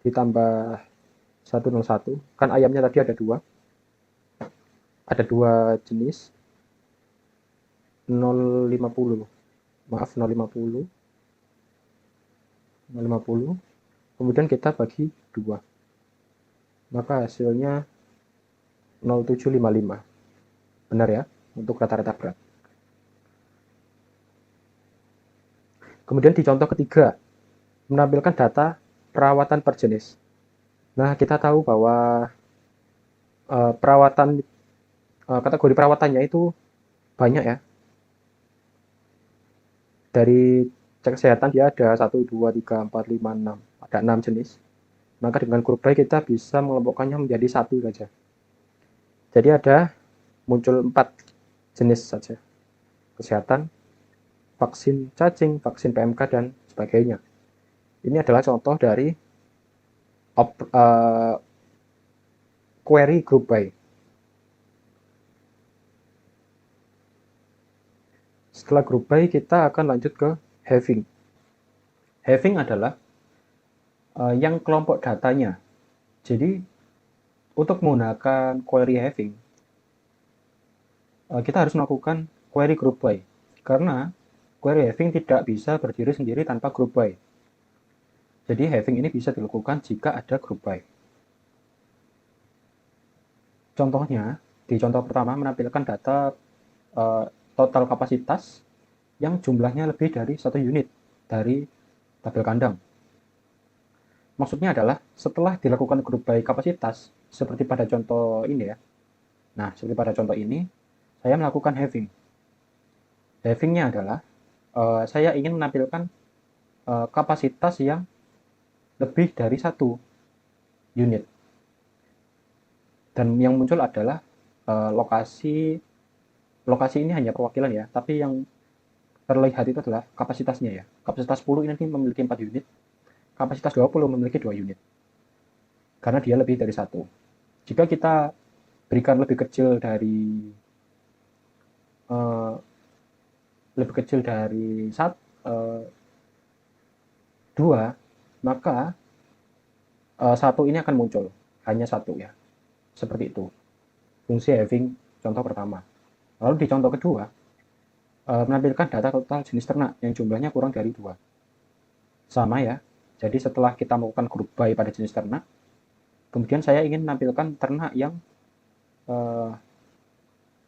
ditambah 101, kan ayamnya tadi ada 2. Ada 2 jenis, 050, maaf 050, 050, kemudian kita bagi 2, maka hasilnya 0755, benar ya, untuk rata-rata berat. Kemudian di contoh ketiga, menampilkan data perawatan per jenis. Nah, kita tahu bahwa kategori perawatannya itu banyak ya. Dari cek kesehatan dia ada 1, 2, 3, 4, 5, 6. Ada 6 jenis. Maka dengan group by kita bisa mengelompokkannya menjadi 1 saja. Jadi ada muncul 4 jenis saja. Kesehatan, vaksin cacing, vaksin PMK, dan sebagainya. Ini adalah contoh dari query group by. Setelah group by, kita akan lanjut ke having. Having adalah yang kelompok datanya. Jadi, untuk menggunakan query having, kita harus melakukan query group by. Karena query having tidak bisa berdiri sendiri tanpa group by. Jadi, having ini bisa dilakukan jika ada group by. Contohnya, di contoh pertama menampilkan data total kapasitas yang jumlahnya lebih dari 1 unit dari tabel kandang. Maksudnya adalah setelah dilakukan group by kapasitas, seperti pada contoh ini ya. Nah, seperti pada contoh ini, saya melakukan having. Havingnya adalah saya ingin menampilkan kapasitas yang lebih dari 1 unit. Dan yang muncul adalah lokasi ini hanya perwakilan ya, tapi yang terlihat itu adalah kapasitasnya ya. Kapasitas 10 ini memiliki 4 unit, kapasitas 20 memiliki 2 unit. Karena dia lebih dari 1. Jika kita berikan lebih kecil dari 2, maka 1 ini akan muncul, hanya 1 ya. Seperti itu. Fungsi having contoh pertama. Lalu di contoh kedua, menampilkan data total jenis ternak yang jumlahnya kurang dari 2. Sama ya, jadi setelah kita melakukan group by pada jenis ternak, Kemudian saya ingin menampilkan ternak yang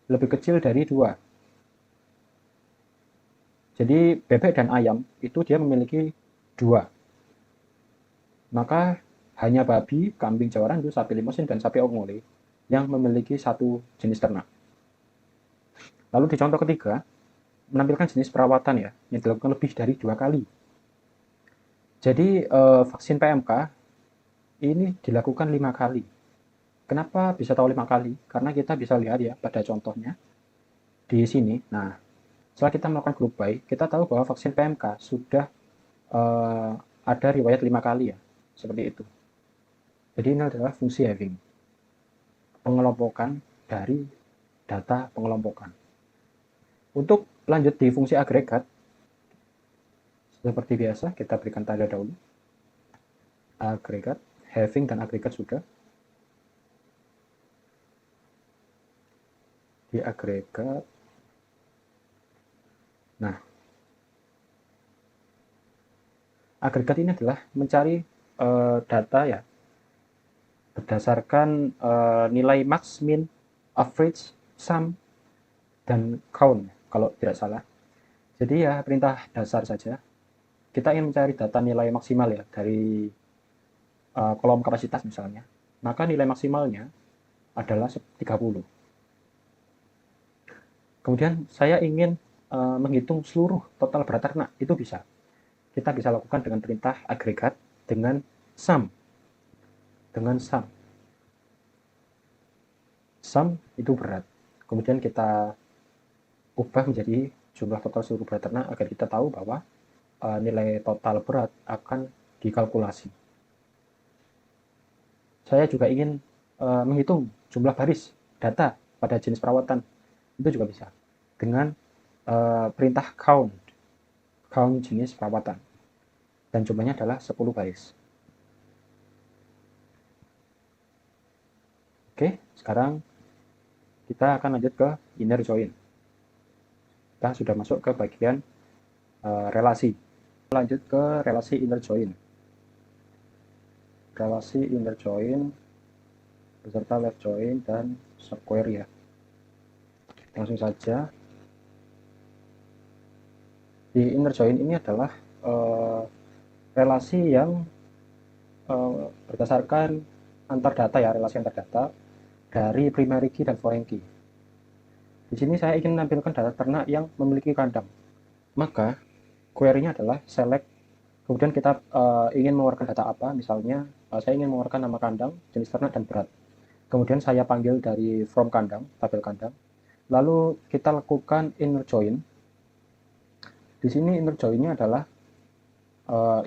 lebih kecil dari 2. Jadi bebek dan ayam itu dia memiliki 2. Maka hanya babi, kambing Jawa Randu, sapi Limousin, dan sapi Ongole yang memiliki satu jenis ternak. Lalu di contoh ketiga, menampilkan jenis perawatan ya, yang dilakukan lebih dari 2 kali. Jadi vaksin PMK ini dilakukan 5 kali. Kenapa bisa tahu 5 kali? Karena kita bisa lihat ya pada contohnya di sini. Nah, setelah kita melakukan group by, kita tahu bahwa vaksin PMK sudah ada riwayat 5 kali ya, seperti itu. Jadi ini adalah fungsi having, pengelompokan dari data pengelompokan. Untuk lanjut di fungsi agregat, seperti biasa kita berikan tanda dahulu. Agregat, having dan agregat sudah. Di agregat. Nah, agregat ini adalah mencari data ya berdasarkan nilai max, min, average, sum, dan count kalau tidak salah. Jadi ya perintah dasar saja. Kita ingin mencari data nilai maksimal ya dari kolom kapasitas misalnya. Maka nilai maksimalnya adalah 30. Kemudian saya ingin menghitung seluruh total berat ternak, itu bisa. Kita bisa lakukan dengan perintah agregat dengan sum. Dengan sum. Sum itu berat. Kemudian kita ubah menjadi jumlah total seluruh berat ternak agar kita tahu bahwa nilai total berat akan dikalkulasi. Saya juga ingin menghitung jumlah baris data pada jenis perawatan, itu juga bisa dengan perintah count jenis perawatan, dan jumlahnya adalah 10 baris. Oke, sekarang kita akan lanjut ke inner join. Kita sudah masuk ke bagian relasi. Lanjut ke relasi inner join. Relasi inner join beserta left join dan square ya. Langsung saja. Di inner join ini adalah relasi yang berdasarkan antar data ya, relasi antar data dari primary key dan foreign key. Di sini saya ingin menampilkan data ternak yang memiliki kandang. Maka query-nya adalah select, kemudian kita ingin mengeluarkan data apa, misalnya saya ingin mengeluarkan nama kandang, jenis ternak, dan berat. Kemudian saya panggil dari from kandang, tabel kandang. Lalu kita lakukan inner join. Di sini inner join-nya adalah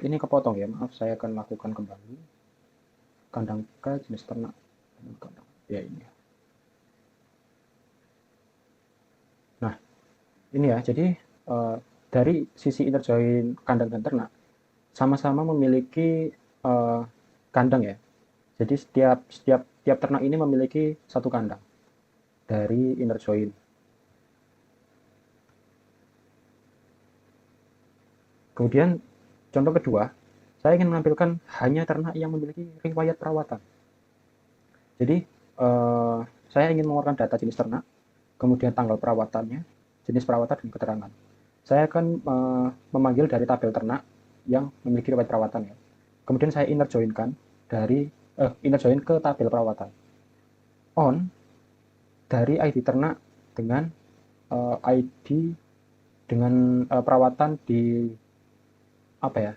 ini kepotong ya, maaf, saya akan lakukan kembali. Kandang K, jenis ternak, kandang. Ya ini. Nah, ini ya, jadi dari sisi inner join kandang dan ternak sama-sama memiliki kandang ya. Jadi setiap ternak ini memiliki satu kandang dari inner join. Kemudian contoh kedua, saya ingin menampilkan hanya ternak yang memiliki riwayat perawatan. Jadi saya ingin mengeluarkan data jenis ternak, kemudian tanggal perawatannya, jenis perawatan, dan keterangan. Saya akan memanggil dari tabel ternak yang memiliki riwayat perawatan ya. Kemudian saya inner join-kan dari inner join ke tabel perawatan. On dari ID ternak dengan ID dengan perawatan di apa ya?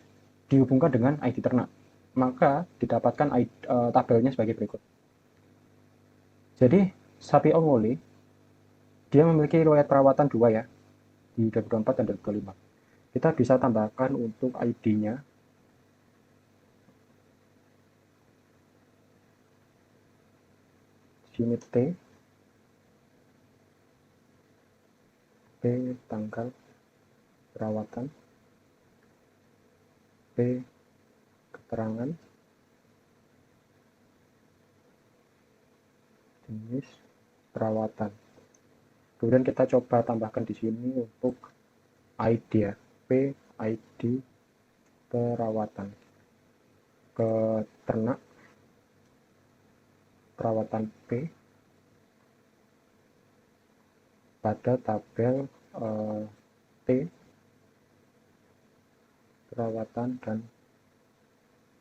Dihubungkan dengan ID ternak. Maka didapatkan tabelnya sebagai berikut. Jadi sapi Ongole dia memiliki riwayat perawatan 2 ya, di 2024 dan 2025. Kita bisa tambahkan untuk ID-nya. Sini T, P tanggal perawatan, P keterangan, jenis perawatan. Kemudian kita coba tambahkan di sini untuk ID ya, P ID perawatan ke ternak. perawatan P pada tabel T perawatan dan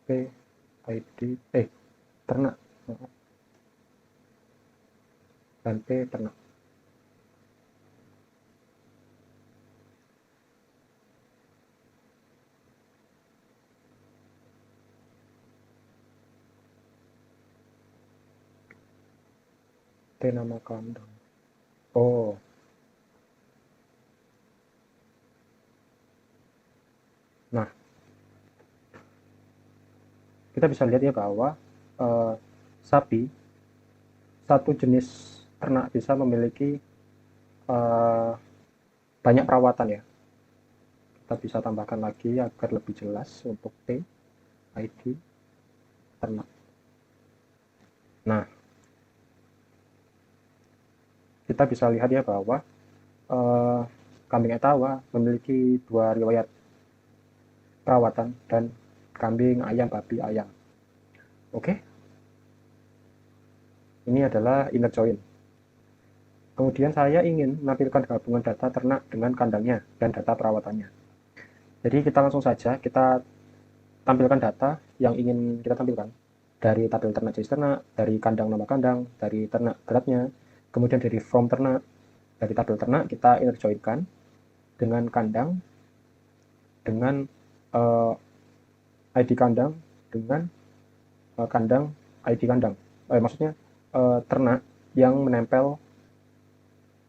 P ID ternak dan P ternak. T nama kandang. Oh, nah kita bisa lihat ya bahwa sapi satu jenis ternak bisa memiliki banyak perawatan ya. Kita bisa tambahkan lagi agar lebih jelas untuk T ID ternak. Nah, kita bisa lihat ya bahwa kambing etawa memiliki 2 riwayat perawatan dan kambing, ayam, babi, ayam. Oke. Ini adalah inner join. Kemudian saya ingin menampilkan gabungan data ternak dengan kandangnya dan data perawatannya. Jadi kita langsung saja kita tampilkan data yang ingin kita tampilkan dari tabel ternak jenis ternak, dari kandang nama kandang, dari ternak beratnya, kemudian dari from ternak. Dari tabel ternak kita inner join-kan dengan kandang, dengan ID kandang, dengan kandang ID kandang. Maksudnya ternak yang menempel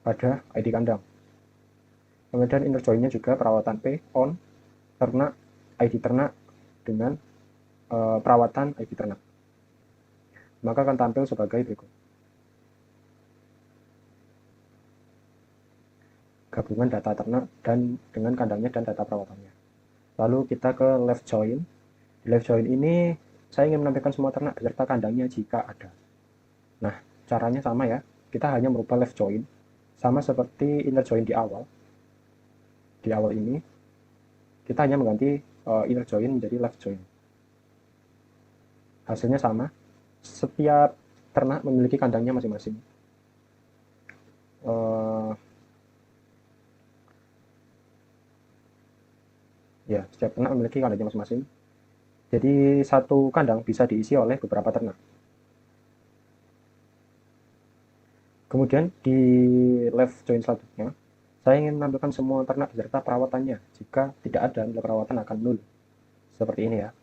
pada ID kandang. Kemudian inner join-nya juga perawatan P on ternak ID ternak dengan perawatan ID ternak. Maka akan tampil sebagai berikut. Gabungan data ternak dan dengan kandangnya dan data perawatannya. Lalu kita ke left join. Di left join ini saya ingin menampilkan semua ternak beserta kandangnya jika ada. Nah, caranya sama ya. Kita hanya merubah left join sama seperti inner join di awal. Di awal ini kita hanya mengganti inner join menjadi left join. Hasilnya sama. Setiap ternak memiliki kandangnya masing-masing. Ya, setiap ternak memiliki kandangnya masing-masing. Jadi satu kandang bisa diisi oleh beberapa ternak. Kemudian di left join selanjutnya, saya ingin menampilkan semua ternak beserta perawatannya. Jika tidak ada, nilai perawatan akan nol. Seperti ini ya.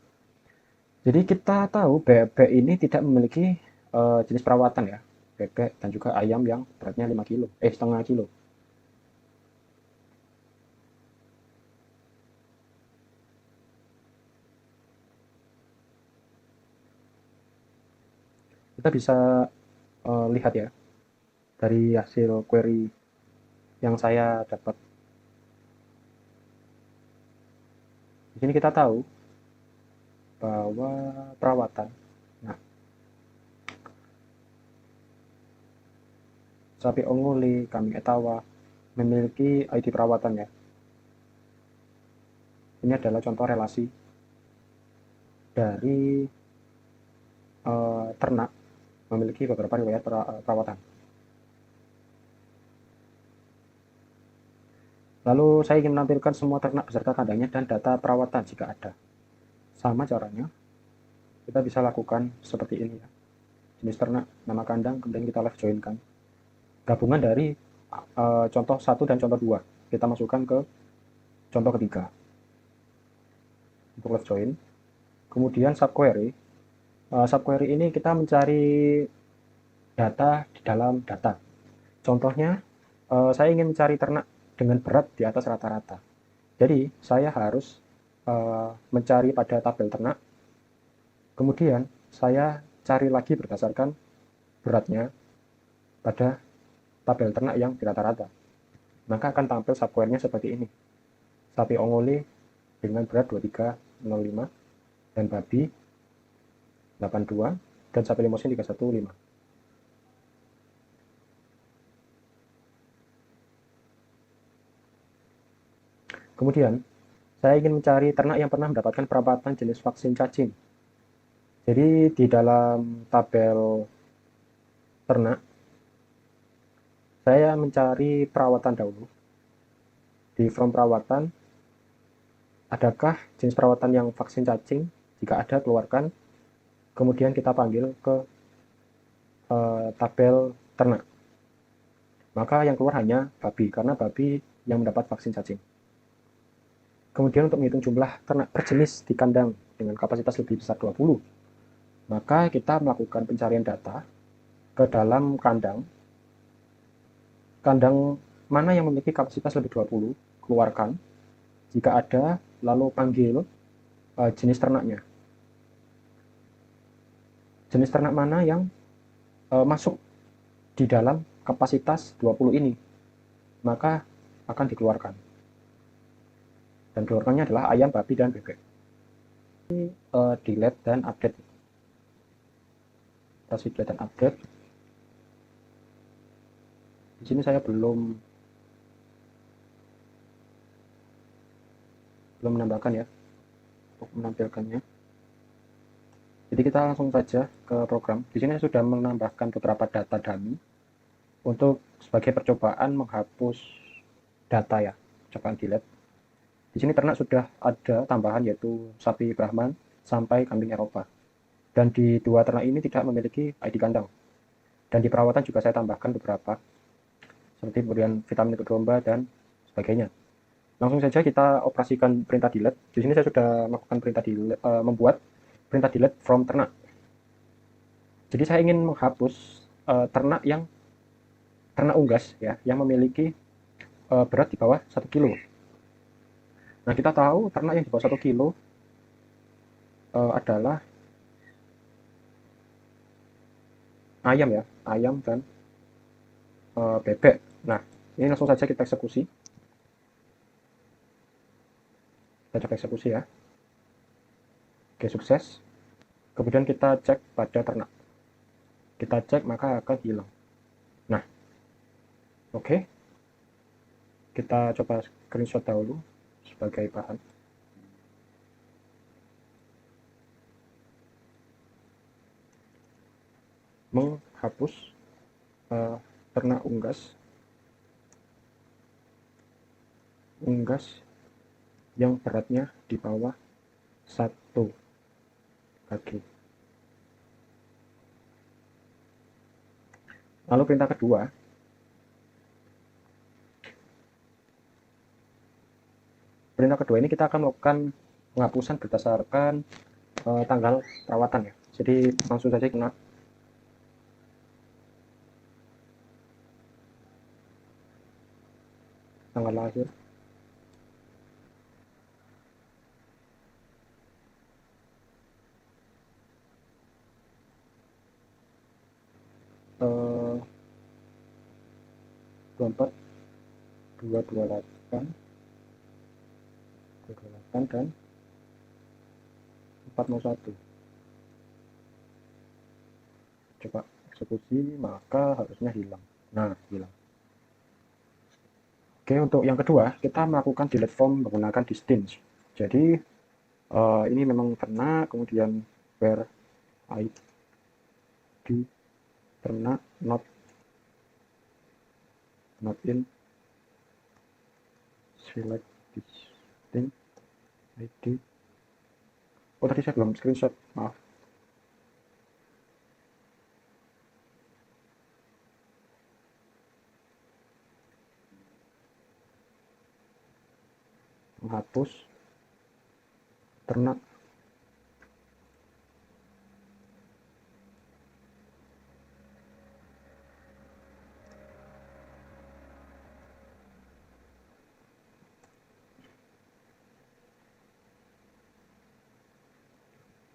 Jadi kita tahu bebek ini tidak memiliki jenis perawatan ya. Bebek dan juga ayam yang beratnya 5 kilo, setengah kilo. Kita bisa lihat ya dari hasil query yang saya dapat. Di sini kita tahu bahwa perawatan. Nah, sapi ongole, kambing etawa memiliki ID perawatan ya. Ini adalah contoh relasi dari ternak memiliki beberapa riwayat perawatan. Lalu saya ingin menampilkan semua ternak beserta kandangnya dan data perawatan jika ada. Sama caranya, kita bisa lakukan seperti ini ya. Jenis ternak, nama kandang, kemudian kita left join-kan. Gabungan dari contoh 1 dan contoh 2. Kita masukkan ke contoh ketiga. Untuk left join. Kemudian subquery. Subquery ini kita mencari data di dalam data. Contohnya, saya ingin mencari ternak dengan berat di atas rata-rata. Jadi, saya harus mencari pada tabel ternak. Kemudian, saya cari lagi berdasarkan beratnya pada tabel ternak yang di rata-rata. Maka akan tampil subquery-nya seperti ini. Sapi ongole dengan berat 2305 dan babi 82 dan sapi limosin 315. Kemudian, saya ingin mencari ternak yang pernah mendapatkan perawatan jenis vaksin cacing. Jadi, di dalam tabel ternak, saya mencari perawatan dahulu. Di form perawatan, adakah jenis perawatan yang vaksin cacing? Jika ada, keluarkan. Kemudian kita panggil ke tabel ternak. Maka yang keluar hanya babi, karena babi yang mendapat vaksin cacing. Kemudian untuk menghitung jumlah ternak per jenis di kandang dengan kapasitas lebih besar 20, maka kita melakukan pencarian data ke dalam kandang. Kandang mana yang memiliki kapasitas lebih 20, keluarkan. Jika ada, lalu panggil jenis ternaknya. Jenis ternak mana yang masuk di dalam kapasitas 20 ini, maka akan dikeluarkan. Dan keluarkannya adalah ayam, babi, dan bebek. Ini delete dan update. Kita delete dan update. Di sini saya belum menambahkan ya untuk menampilkannya. Jadi kita langsung saja ke program. Di sini saya sudah menambahkan beberapa data dummy untuk sebagai percobaan menghapus data ya, percobaan delete. Di sini ternak sudah ada tambahan yaitu sapi Brahman sampai kambing Eropa. Dan di dua ternak ini tidak memiliki ID kandang. Dan di perawatan juga saya tambahkan beberapa seperti pemberian vitamin untuk domba dan sebagainya. Langsung saja kita operasikan perintah delete. Di sini saya sudah melakukan perintah delete, membuat perintah delete from ternak. Jadi saya ingin menghapus ternak unggas ya, yang memiliki berat di bawah 1 kilo. Nah, kita tahu ternak yang di bawah 1 kilo adalah ayam ya, ayam dan bebek. Nah, ini langsung saja kita eksekusi. Kita coba eksekusi ya. Oke, sukses. Kemudian kita cek pada ternak. Kita cek maka akan hilang. Nah, oke. Kita coba screenshot dahulu sebagai bahan. Menghapus ternak unggas yang beratnya di bawah 1 kg. Lalu perintah kedua, ini kita akan melakukan penghapusan berdasarkan tanggal perawatan ya. Jadi langsung saja kena tanggal lahir, eh, 24, 228, 228 dan 401. Coba eksekusi maka harusnya hilang. Nah, hilang. Oke, untuk yang kedua kita melakukan delete form menggunakan distance. Jadi ini memang ternak, kemudian where ID ternak not in select distinct ID. Oh, tadi saya belum screenshot, maaf. Menghapus ternak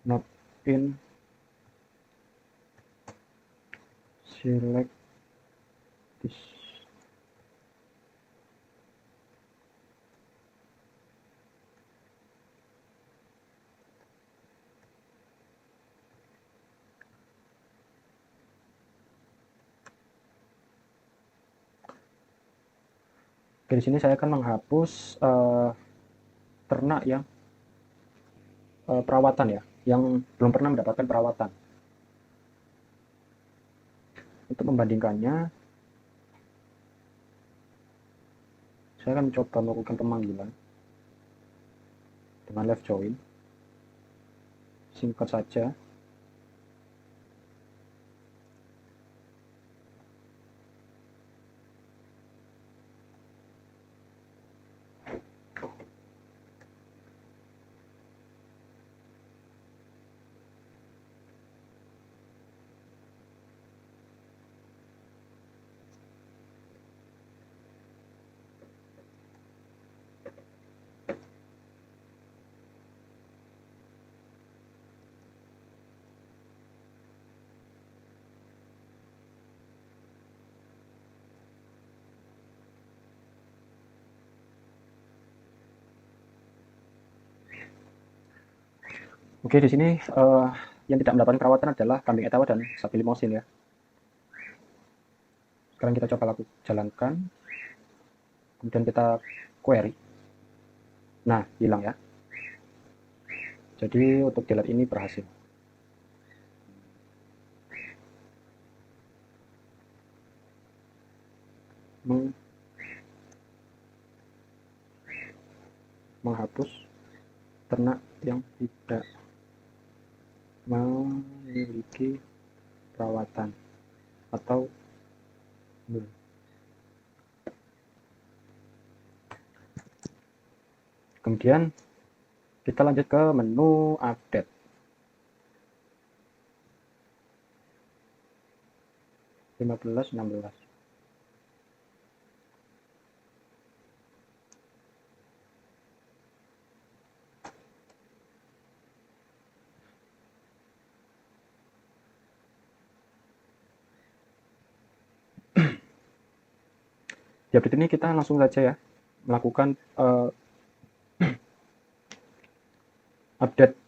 not in select this. Oke, di sini saya akan menghapus ternak yang perawatan ya, yang belum pernah mendapatkan perawatan. Untuk membandingkannya, saya akan mencoba melakukan pemanggilan dengan left join. Singkat saja. Oke, di sini yang tidak mendapatkan perawatan adalah kambing etawa dan sapi limosin ya. Sekarang kita coba jalankan, kemudian kita query. Nah, hilang ya. Jadi untuk delete ini berhasil. Menghapus ternak yang tidak memiliki perawatan atau nul. Kemudian kita lanjut ke menu update. Lima belas, 16. Di update ini kita langsung saja ya melakukan update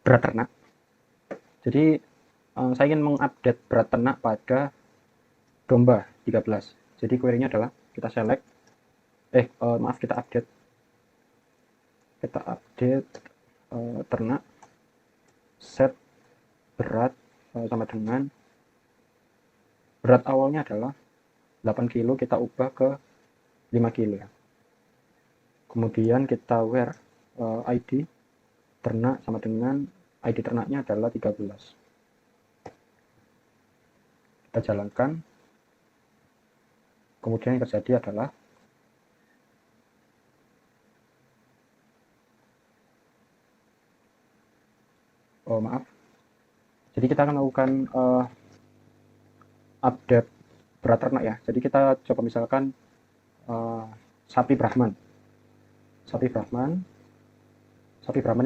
berat ternak. Jadi saya ingin mengupdate berat ternak pada domba 13. Jadi query-nya adalah kita select kita update ternak set berat sama dengan berat awalnya adalah 8 kilo, kita ubah ke 5 kilo ya. Kemudian kita where ID ternak sama dengan ID ternaknya adalah 13. Kita jalankan. Kemudian yang terjadi adalah jadi kita akan melakukan update berat ternak ya. Jadi kita coba misalkan sapi Brahman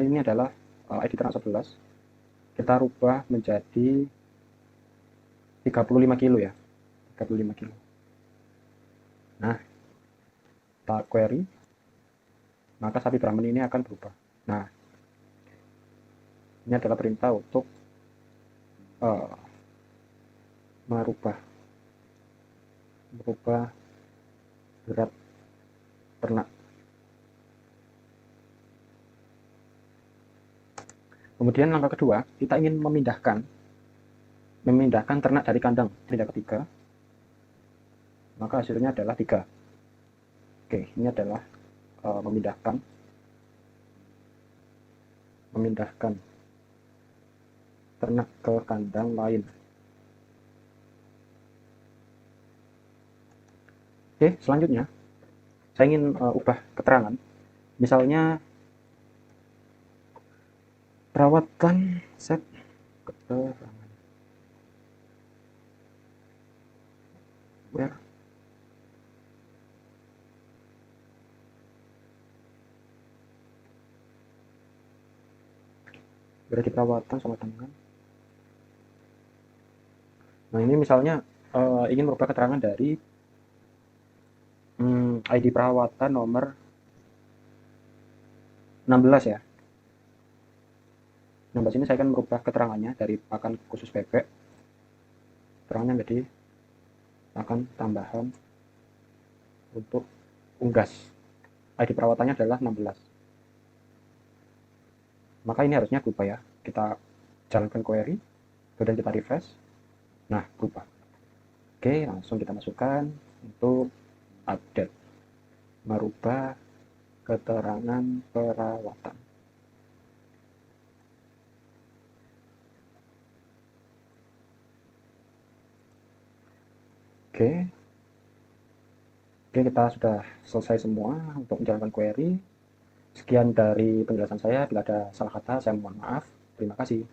ini adalah ID ternak 11. Kita rubah menjadi 35 kilo ya. 35 kilo. Nah, kita query, maka sapi Brahman ini akan berubah. Nah, ini adalah perintah untuk merubah berat ternak. Kemudian langkah kedua, kita ingin memindahkan ternak dari kandang pindah ketiga, maka hasilnya adalah 3. Oke, ini adalah memindahkan ternak ke kandang lain. Oke, selanjutnya saya ingin ubah keterangan, misalnya perawatan set keterangan where berarti perawatan sama dengan. Nah, ini misalnya ingin merubah keterangan dari ID perawatan nomor 16 ya. 16 ini saya akan merubah keterangannya dari pakan khusus bebek, keterangannya menjadi pakan tambahan untuk unggas. ID perawatannya adalah 16. Maka ini harusnya berubah ya. Kita jalankan query, kemudian kita refresh. Nah, berubah. Oke, langsung kita masukkan untuk update, merubah keterangan perawatan. Oke, kita sudah selesai semua untuk menjalankan query. Sekian dari penjelasan saya. Bila ada salah kata, saya mohon maaf. Terima kasih.